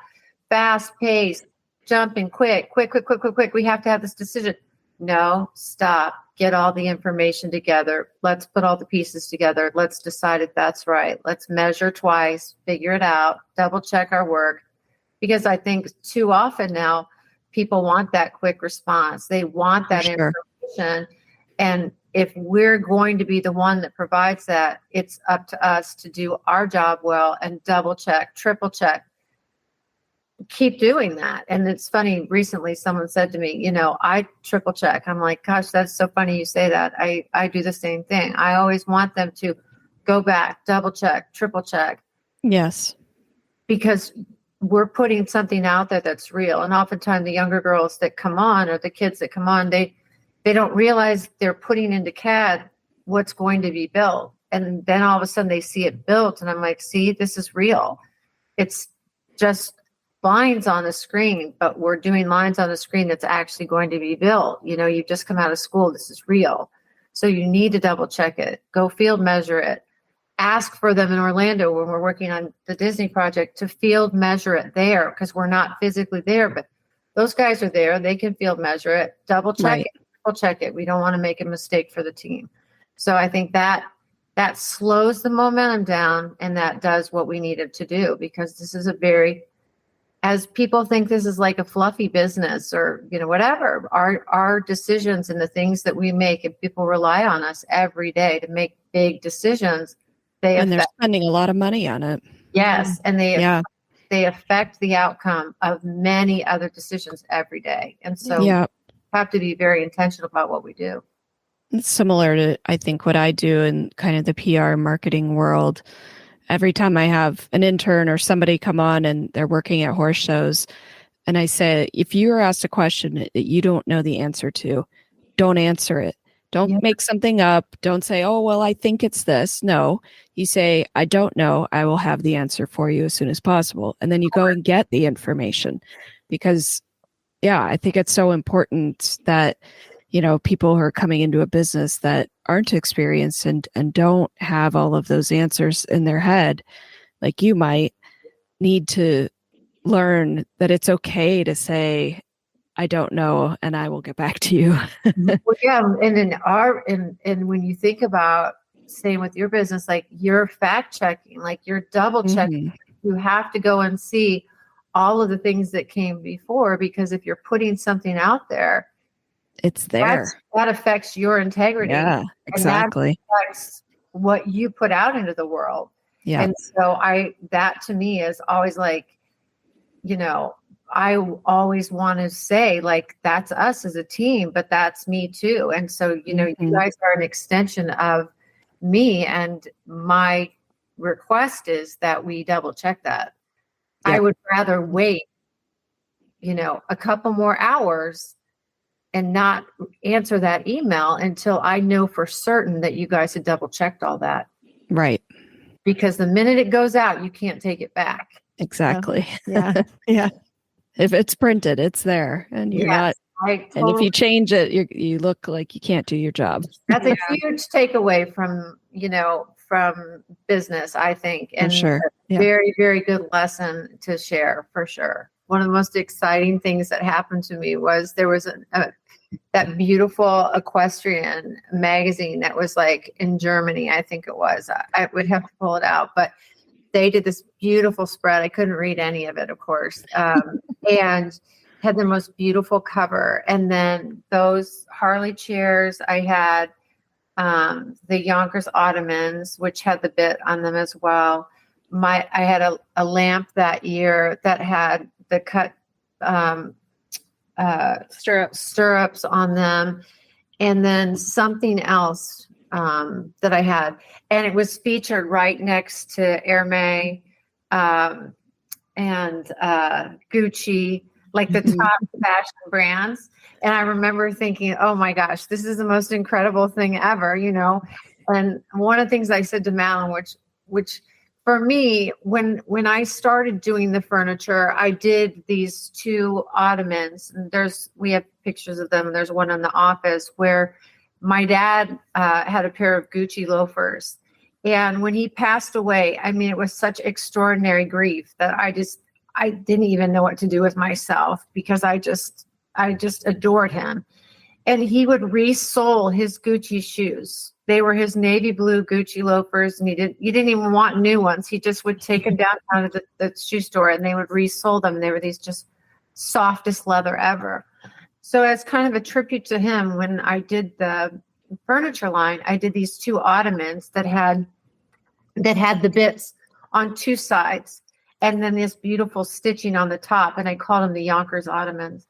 fast pace, jumping quick. We have to have this decision. No, stop. Get all the information together. Let's put all the pieces together. Let's decide if that's right. Let's measure twice, figure it out, double check our work. Because I think too often now people want that quick response. They want that information. And if we're going to be the one that provides that, it's up to us to do our job well and double check, triple check. Keep doing that. And it's funny, recently someone said to me, you know, I triple check. I'm like, gosh, that's so funny you say that. I do the same thing. I always want them to go back, double check, triple check. Yes. Because we're putting something out there that's real. And oftentimes the younger girls that come on, or the kids that come on, they don't realize they're putting into CAD what's going to be built. And then all of a sudden they see it built. And I'm like, see, this is real. It's just lines on the screen, but we're doing lines on the screen that's actually going to be built. You know, you've just come out of school. This is real. So you need to double check it. Go field measure it. Ask for them in Orlando when we're working on the Disney project to field measure it there, because we're not physically there, but those guys are there. They can field measure it, double check it, triple check it. We don't want to make a mistake for the team. So I think that slows the momentum down, and that does what we needed to do, because this is as people think this is like a fluffy business or, you know, whatever, our decisions and the things that we make, and people rely on us every day to make big decisions. They're spending a lot of money on it. Yes. And they affect the outcome of many other decisions every day. And so we have to be very intentional about what we do. It's similar to, I think, what I do in kind of the PR marketing world. Every time I have an intern or somebody come on and they're working at horse shows, and I say, if you are asked a question that you don't know the answer to, don't answer it. Don't make something up. Don't say, oh, well, I think it's this. No, you say, I don't know. I will have the answer for you as soon as possible. And then you go and get the information, because, I think it's so important that, you know, people who are coming into a business that aren't experienced and don't have all of those answers in their head, like you might, need to learn that it's okay to say, I don't know, and I will get back to you. Well, and when you think about staying with your business, like you're fact checking, like you're double checking, you have to go and see all of the things that came before, because if you're putting something out there, it's there. That affects your integrity. Yeah, exactly. And that affects what you put out into the world. Yeah. And so that to me is always like, you know, I always want to say like, that's us as a team, but that's me too. And so, you know, you guys are an extension of me, and my request is that we double check that. Yeah. I would rather wait, you know, a couple more hours and not answer that email until I know for certain that you guys had double checked all that. Right. Because the minute it goes out, you can't take it back. Exactly. Yeah. Yeah. If it's printed, it's there, and you're not. And if you change it, you look like you can't do your job. That's a huge takeaway from, you know, from business, I think. And sure. A very, very good lesson to share for sure. One of the most exciting things that happened to me was there was that beautiful Equestrian magazine that was like in Germany, I think it was. I would have to pull it out, but they did this beautiful spread. I couldn't read any of it, of course. And had the most beautiful cover. And then those Harley chairs, I had the Yonkers Ottomans, which had the bit on them as well. I had a lamp that year that had the cut stirrups on them. And then something else that I had, and it was featured right next to Hermès and Gucci, like the top fashion brands. And I remember thinking, oh my gosh, this is the most incredible thing ever, you know? And one of the things I said to Madeline, which for me, when I started doing the furniture, I did these 2 ottomans, and we have pictures of them. There's one in the office where my dad had a pair of Gucci loafers. And when he passed away, I mean, it was such extraordinary grief that I didn't even know what to do with myself, because I just adored him. And he would resole his Gucci shoes. They were his navy blue Gucci loafers, and he didn't even want new ones. He just would take them downtown to the shoe store, and they would resole them. They were these just softest leather ever. So as kind of a tribute to him, when I did the furniture line, I did these 2 ottomans that had the bits on 2 sides, and then this beautiful stitching on the top, and I called them the Yonkers Ottomans.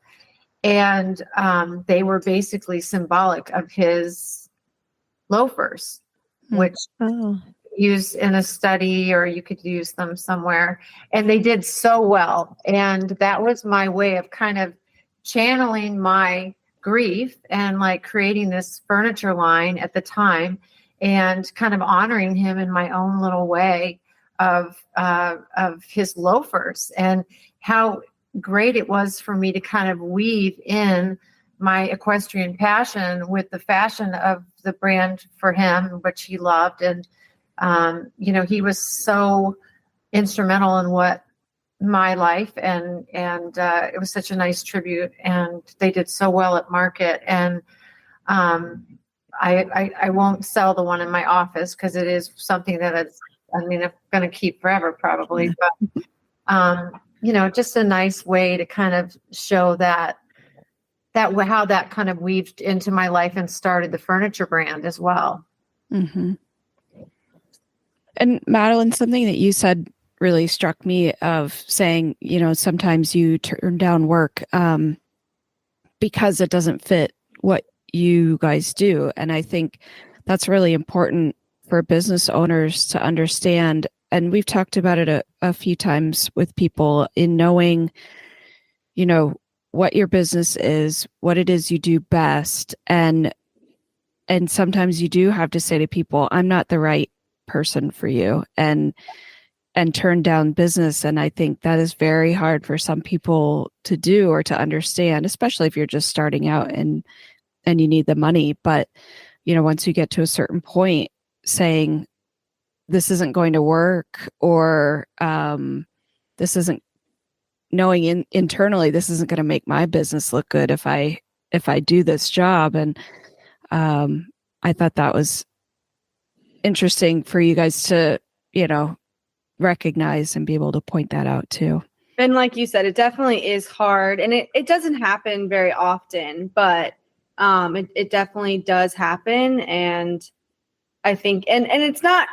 And they were basically symbolic of his loafers, which used in a study, or you could use them somewhere. And they did so well. And that was my way of kind of channeling my grief and like creating this furniture line at the time, and kind of honoring him in my own little way of his loafers, and how great it was for me to kind of weave in my equestrian passion with the fashion of the brand for him, which he loved. And, you know, he was so instrumental in my life, and it was such a nice tribute, and they did so well at market. And I won't sell the one in my office, because it is something that I'm going to keep forever probably, but you know, just a nice way to kind of show that how that kind of weaved into my life and started the furniture brand as well. Mm-hmm. And Madeline, something that you said really struck me, of saying, you know, sometimes you turn down work because it doesn't fit what you guys do. And I think that's really important for business owners to understand. And we've talked about it a few times with people, in knowing, you know, what your business is, what it is you do best. And sometimes you do have to say to people, I'm not the right person for you, and turn down business. And I think that is very hard for some people to do, or to understand, especially if you're just starting out and you need the money. But, you know, once you get to a certain point, saying, this isn't going to work, or this isn't, knowing internally, this isn't going to make my business look good if I do this job. And I thought that was interesting for you guys to, you know, recognize and be able to point that out too. And like you said, it definitely is hard, and it doesn't happen very often, but it definitely does happen. And I think, and it's not,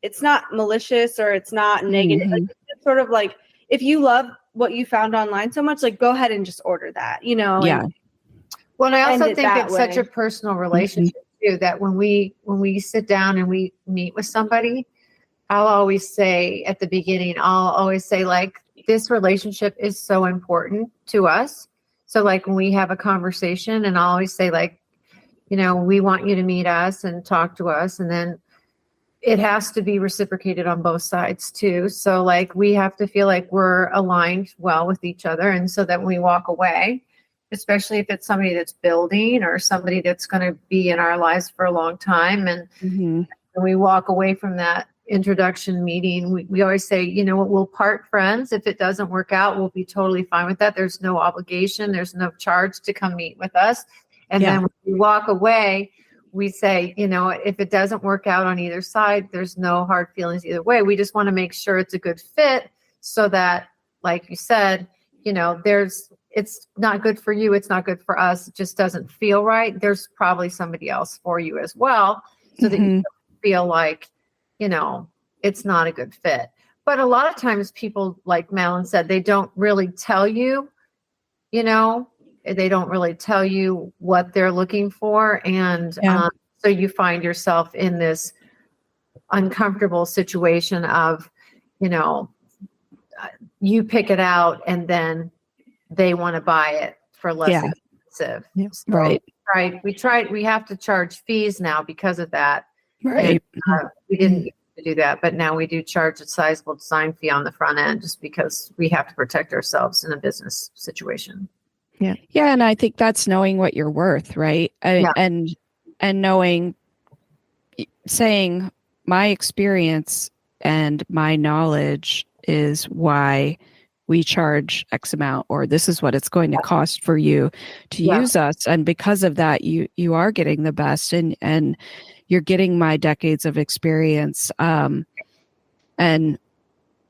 it's not malicious or it's not negative. Like, it's sort of like, if you love what you found online so much, like, go ahead and just order that, Yeah. Well, and I also think that it's such a way. personal relationship too, that when we sit down and we meet with somebody, I'll always say at the beginning, like, this relationship is so important to us. So like when we have a conversation, and I'll always say, like, we want you to meet us and talk to us. And then it has to be reciprocated on both sides too. So like we have to feel like we're aligned well with each other. And so that when we walk away, especially if it's somebody that's building or somebody that's going to be in our lives for a long time, and when we walk away from that introduction meeting, we always say, we'll part friends. If it doesn't work out, we'll be totally fine with that. There's no obligation. There's no charge to come meet with us. And then when we walk away, we say, if it doesn't work out on either side, there's no hard feelings either way. We just want to make sure it's a good fit, so that, like you said, it's not good for you. It's not good for us. It just doesn't feel right. There's probably somebody else for you as well, so that you don't feel like, it's not a good fit. But a lot of times people, like Madeline said, they don't really tell you, they don't really tell you what they're looking for. And so you find yourself in this uncomfortable situation of, you pick it out and then they want to buy it for less expensive. Yeah. So, Right. We have to charge fees now because of that. Right. And, we didn't used to do that, but now we do charge a sizable design fee on the front end, just because we have to protect ourselves in a business situation. Yeah. And I think that's knowing what you're worth, right? And knowing, saying my experience and my knowledge is why we charge X amount, or this is what it's going to cost for you to use us. And because of that, you are getting the best, and you're getting my decades of experience. And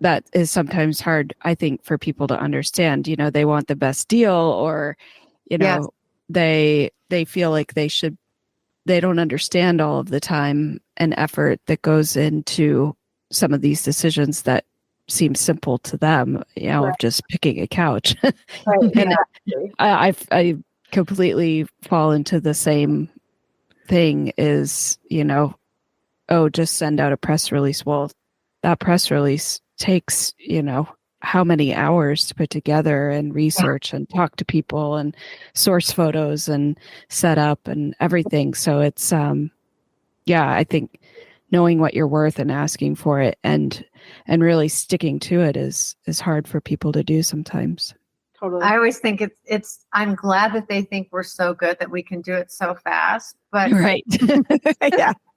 that is sometimes hard, I think, for people to understand. They want the best deal, or, they feel like they don't understand all of the time and effort that goes into some of these decisions that seem simple to them, of just picking a couch. And I completely fall into the same thing is, just send out a press release. Well, that press release takes, how many hours to put together and research and talk to people and source photos and set up and everything. So it's, I think knowing what you're worth and asking for it and really sticking to it is hard for people to do sometimes. Totally. I always think I'm glad that they think we're so good that we can do it so fast, but right. but at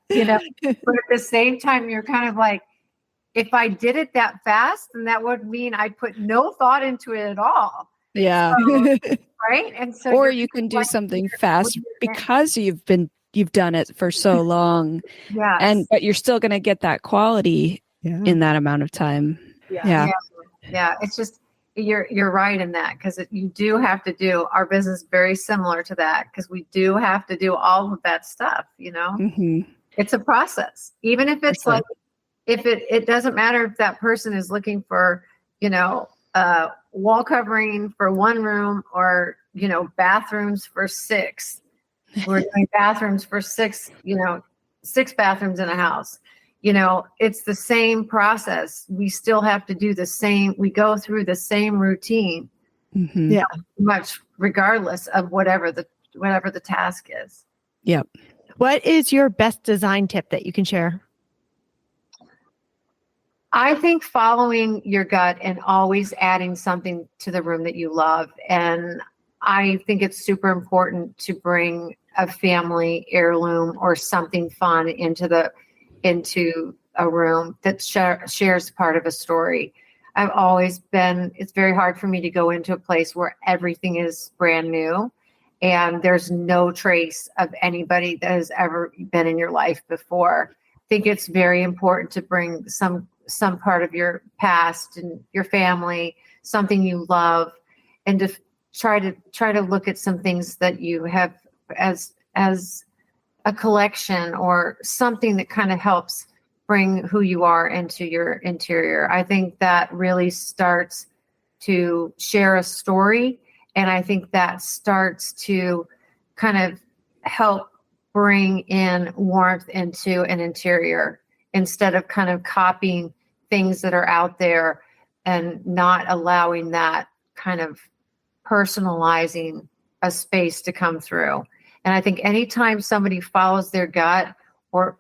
the same time, you're kind of like, if I did it that fast, then that would mean I put no thought into it at all. Yeah. So, right. And so, or you can do something fast because you've done it for so long. But you're still going to get that quality in that amount of time. Yeah. It's just, you're right in that, because you do have to do our business very similar to that, because we do have to do all of that stuff. It's a process, even if it's like, if it doesn't matter if that person is looking for, wall covering for one room, or, bathrooms for 6. We're doing bathrooms for 6, 6 bathrooms in a house. It's the same process. We still have to do the same. We go through the same routine, much regardless of whatever the task is. Yep. What is your best design tip that you can share? I think following your gut and always adding something to the room that you love. And I think it's super important to bring a family heirloom or something fun into a room that shares part of a story. It's very hard for me to go into a place where everything is brand new and there's no trace of anybody that has ever been in your life before. I think it's very important to bring some part of your past and your family, something you love, and to try to look at some things that you have as a collection or something that kind of helps bring who you are into your interior. I think that really starts to share a story. And I think that starts to kind of help bring in warmth into an interior instead of kind of copying things that are out there and not allowing that kind of personalizing a space to come through. And I think anytime somebody follows their gut or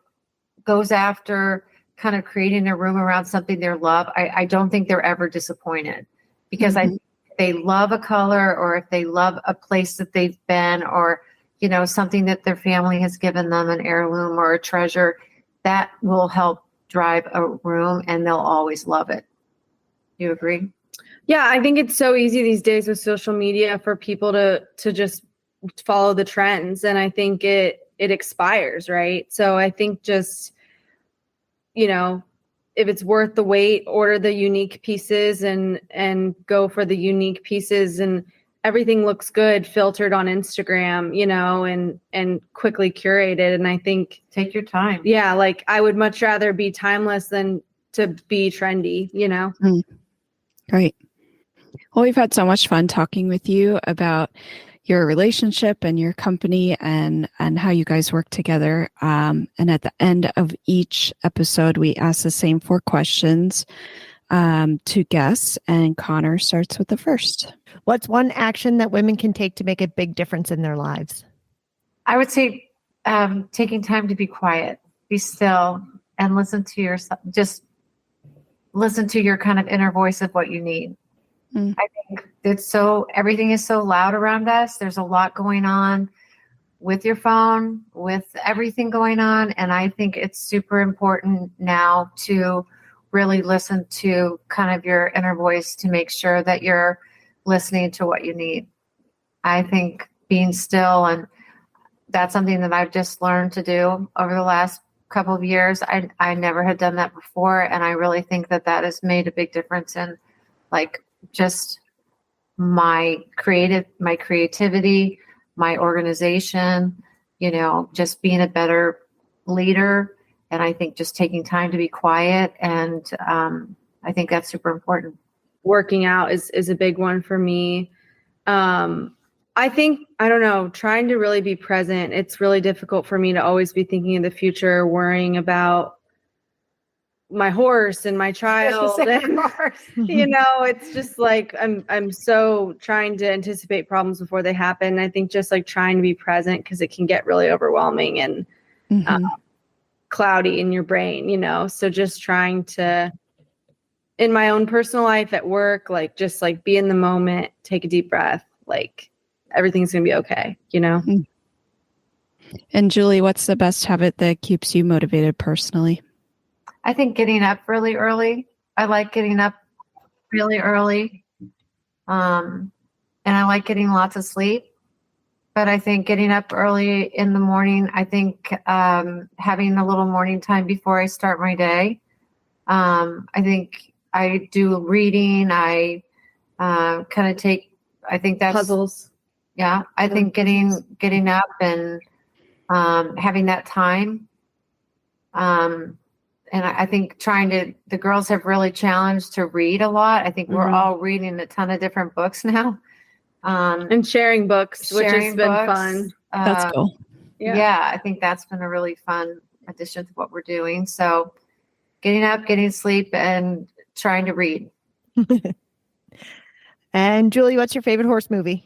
goes after kind of creating a room around something they love, I don't think they're ever disappointed, because I think if they love a color, or if they love a place that they've been, or, you know, something that their family has given them, an heirloom or a treasure, that will help drive a room and they'll always love it. You agree? Yeah, I think it's so easy these days with social media for people to just follow the trends, and I think it expires, right? So I think just, you know, if it's worth the wait, order the unique pieces and go for the unique pieces, and everything looks good filtered on Instagram, you know, and quickly curated. And I think Take your time. yeah, like I would much rather be timeless than to be trendy, you know? Great. Well, we've had so much fun talking with you about your relationship and your company and how you guys work together. And at the end of each episode, we ask the same 4 questions to guests, and Connor starts with the first. What's one action that women can take to make a big difference in their lives? I would say taking time to be quiet, be still, and listen to yourself. Just listen to your kind of inner voice of what you need. I think everything is so loud around us. There's a lot going on with your phone, with everything going on. And I think it's super important now to really listen to kind of your inner voice to make sure that you're listening to what you need. I think being still, and that's something that I've just learned to do over the last couple of years. I never had done that before. And I really think that has made a big difference in like just my creativity, my organization, you know, just being a better leader. And I think just taking time to be quiet. And I think that's super important. Working out is a big one for me. I think, I don't know, trying to really be present. It's really difficult for me to always be thinking of the future, worrying about my horse and my child. And, you know, it's just like I'm so trying to anticipate problems before they happen. I think just like trying to be present, because it can get really overwhelming and cloudy in your brain, you know. So just trying to, in my own personal life, at work, like just like be in the moment, take a deep breath, like everything's gonna be okay, you know. And Julie, what's the best habit that keeps you motivated personally? I think getting up really early. I like getting up really early. And I like getting lots of sleep. But I think getting up early in the morning, I think having a little morning time before I start my day. I think I do reading. I kind of take, I think that's Puzzles. Yeah. I think getting up and having that time. And I think the girls have really challenged to read a lot. I think we're all reading a ton of different books now. And sharing books, which has been fun. That's cool. Yeah, I think that's been a really fun addition to what we're doing. So getting up, getting sleep, and trying to read. And Julie, what's your favorite horse movie?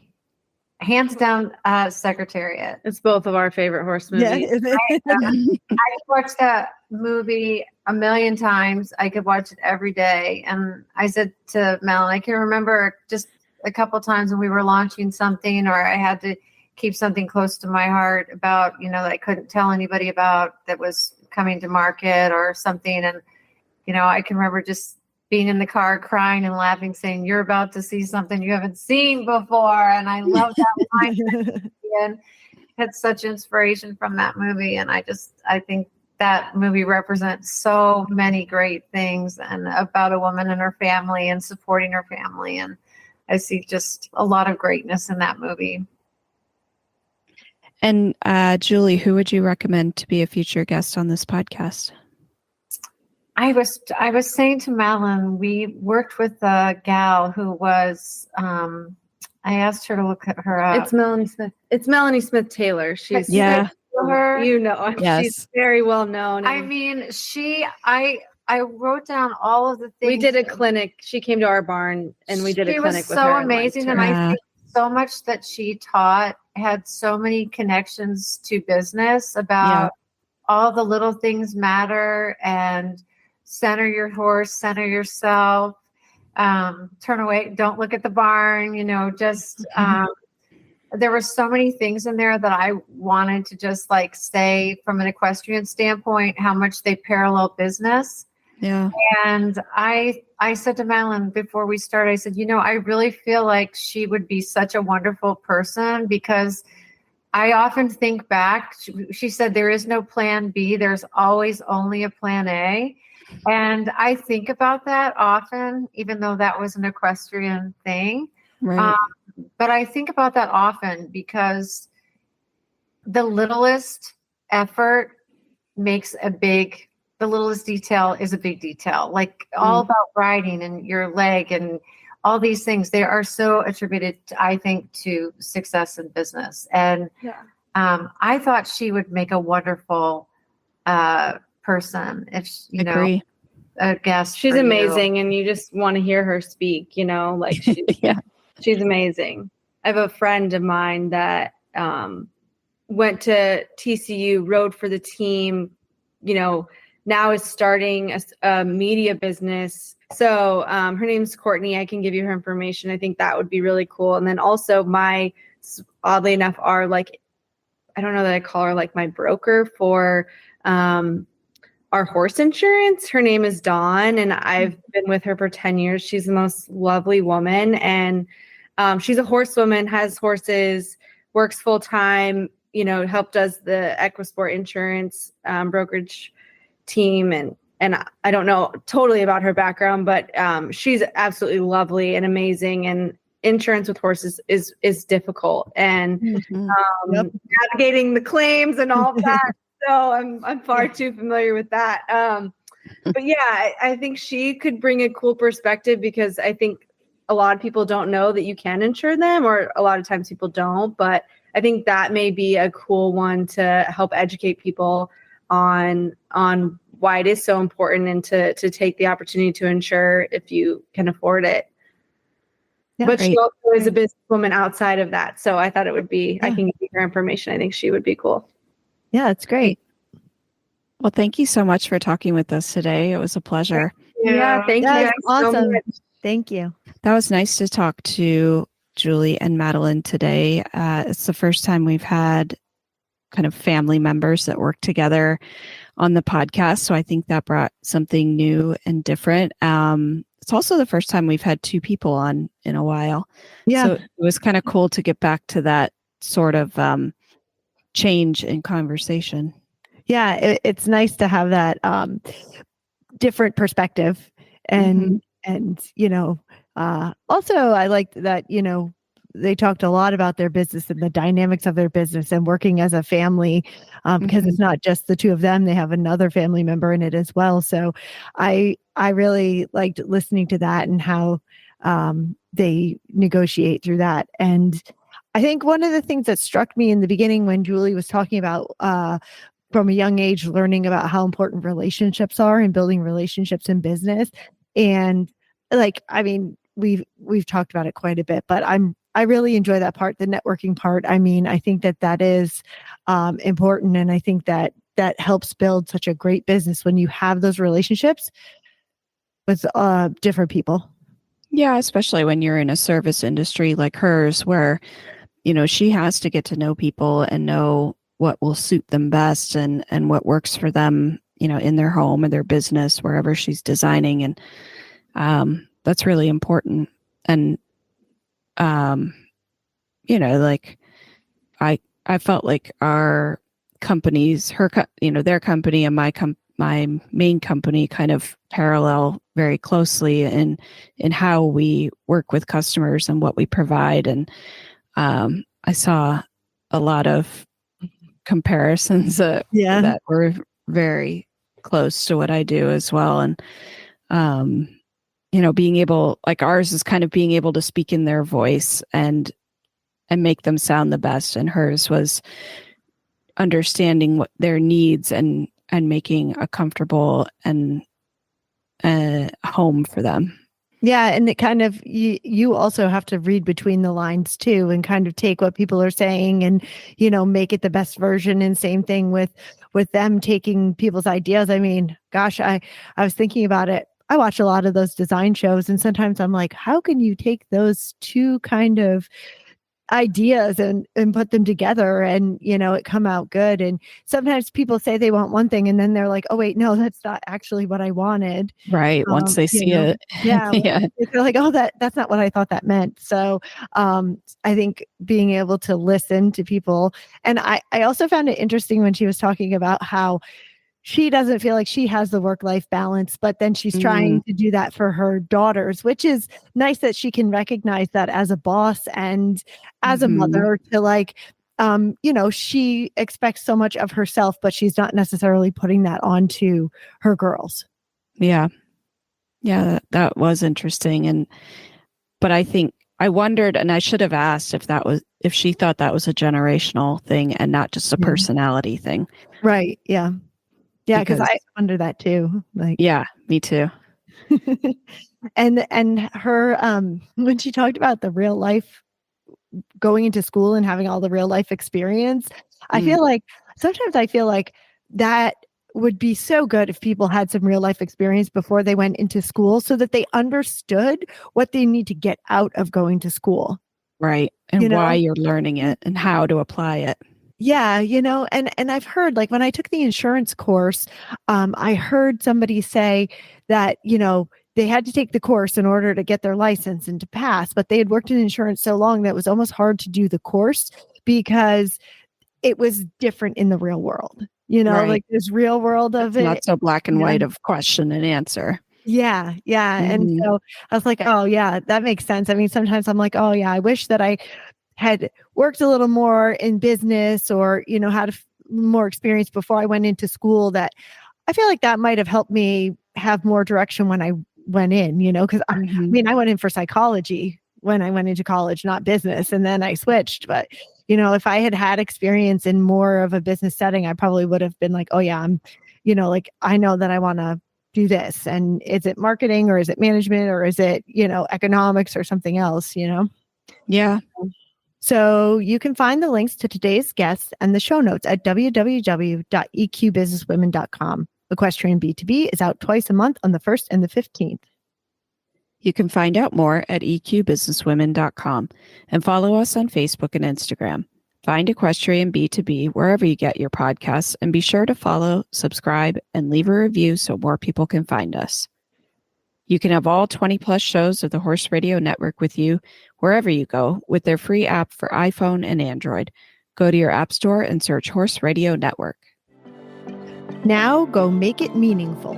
Hands down, Secretariat. It's both of our favorite horse movies. Yeah. I watched that movie a million times. I could watch it every day. And I said to Madeline, I can remember just a couple of times when we were launching something, or I had to keep something close to my heart about, you know, that I couldn't tell anybody about that was coming to market or something. And, you know, I can remember just being in the car crying and laughing, saying, "You're about to see something you haven't seen before." And I love that line. And had such inspiration from that movie. And I think that movie represents so many great things, and about a woman and her family and supporting her family. And I see just a lot of greatness in that movie. And Julie, who would you recommend to be a future guest on this podcast? I was saying to Madeline, we worked with a gal who was, I asked her to look at her up. It's Melanie Smith. It's Melanie Smith Taylor. She's Yeah. Her. You know, Yes. she's very well known. I mean, I wrote down all of the things. We did a clinic. She came to our barn and we did a clinic with her. She was so and amazing. And I think so much that she taught had so many connections to business about all the little things matter and center your horse, center yourself, turn away, don't look at the barn, just there were so many things in there that I wanted to just like say from an equestrian standpoint, how much they parallel business. Yeah. And I said to Madeline before we started, I said, I really feel like she would be such a wonderful person because I often think back. She said, there is no plan B. There's always only a plan A. And I think about that often, even though that was an equestrian thing. Right. But I think about that often because the littlest effort makes the littlest detail is a big detail. Like all about riding and your leg and all these things, they are so attributed, I think, to success in business. And I thought she would make a wonderful person if, Agree. A guest. She's amazing. And you just want to hear her speak, like she's amazing. I have a friend of mine that went to TCU, rode for the team, now is starting a media business. So her name's Courtney. I can give you her information. I think that would be really cool. And then also oddly enough, I don't know that I call her like my broker for our horse insurance. Her name is Dawn, and I've been with her for 10 years. She's the most lovely woman. And she's a horsewoman, has horses, works full time, helped us the Equisport insurance brokerage team. And I don't know totally about her background, but she's absolutely lovely and amazing. And insurance with horses is difficult, and navigating the claims and all that. So I'm far too familiar with that. But yeah, I think she could bring a cool perspective because I think a lot of people don't know that you can insure them, or a lot of times people don't. But I think that may be a cool one to help educate people on why it is so important and to take the opportunity to insure if you can afford it. Yeah, but she also is a businesswoman outside of that. So I thought it would be, I can give you her information. I think she would be cool. Yeah, it's great. Well, thank you so much for talking with us today. It was a pleasure. Yeah, thank you guys awesome. so much. Thank you. That was nice to talk to Julie and Madeline today. It's the first time we've had kind of family members that work together on the podcast. So I think that brought something new and different. It's also the first time we've had two people on in a while. Yeah. So it was kind of cool to get back to that sort of change in conversation. Yeah, it's nice to have that different perspective. And also I liked that, they talked a lot about their business and the dynamics of their business and working as a family, because it's not just the two of them. They have another family member in it as well. So I really liked listening to that and how they negotiate through that. And I think one of the things that struck me in the beginning when Julie was talking about from a young age, learning about how important relationships are and building relationships in business. And we've talked about it quite a bit, but I really enjoy that part, the networking part. I mean, I think that is important. And I think that helps build such a great business when you have those relationships with different people. Yeah, especially when you're in a service industry like hers, where, she has to get to know people and know what will suit them best and what works for them, in their home or their business, wherever she's designing. And that's really important. And I felt like our companies, their company and my main company kind of parallel very closely in how we work with customers and what we provide. And I saw a lot of comparisons Yeah. that were very close to what I do as well. And, being able, like ours is kind of being able to speak in their voice and make them sound the best. And hers was understanding what their needs and making a comfortable and home for them. Yeah, and it kind of you also have to read between the lines too, and kind of take what people are saying and make it the best version. And same thing with them taking people's ideas. I mean, gosh, I was thinking about it. I watch a lot of those design shows, and sometimes I'm like, how can you take those two kind of ideas and put them together and it come out good? And sometimes people say they want one thing and then they're like, oh wait, no, that's not actually what I wanted. Right. Once they see it. Yeah. Yeah. They're like, oh, that's not what I thought that meant. So I think being able to listen to people. And I also found it interesting when she was talking about how she doesn't feel like she has the work-life balance, but then she's trying to do that for her daughters, which is nice that she can recognize that as a boss and as a mother to like, she expects so much of herself, but she's not necessarily putting that onto her girls. Yeah. Yeah, that was interesting. But I think I wondered, and I should have asked if she thought that was a generational thing and not just a personality thing. Right. Yeah. Yeah, because I wonder that too. Like, yeah, me too. and her when she talked about the real life, going into school and having all the real life experience, I feel like that would be so good if people had some real life experience before they went into school, so that they understood what they need to get out of going to school. Right, and why you're learning it and how to apply it. Yeah, and I've heard, like, when I took the insurance course, I heard somebody say that, they had to take the course in order to get their license and to pass, but they had worked in insurance so long that it was almost hard to do the course because it was different in the real world, Right. like this real world of it. Not so black and white of question and answer. Yeah. Yeah. And so I was like, oh yeah, that makes sense. I mean, sometimes I'm like, oh yeah, I wish that I had worked a little more in business or, had more experience before I went into school. That I feel like that might have helped me have more direction when I went in, because I mean, I went in for psychology when I went into college, not business. And then I switched. But, if I had experience in more of a business setting, I probably would have been like, oh yeah, I'm, like, I know that I want to do this. And is it marketing or is it management or is it, economics or something else, Yeah. So you can find the links to today's guests and the show notes at www.eqbusinesswomen.com. Equestrian B2B is out twice a month on the 1st and the 15th. You can find out more at eqbusinesswomen.com and follow us on Facebook and Instagram. Find Equestrian B2B wherever you get your podcasts, and be sure to follow, subscribe, and leave a review so more people can find us. You can have all 20 plus shows of the Horse Radio Network with you wherever you go with their free app for iPhone and Android. Go to your app store and search Horse Radio Network. Now go make it meaningful.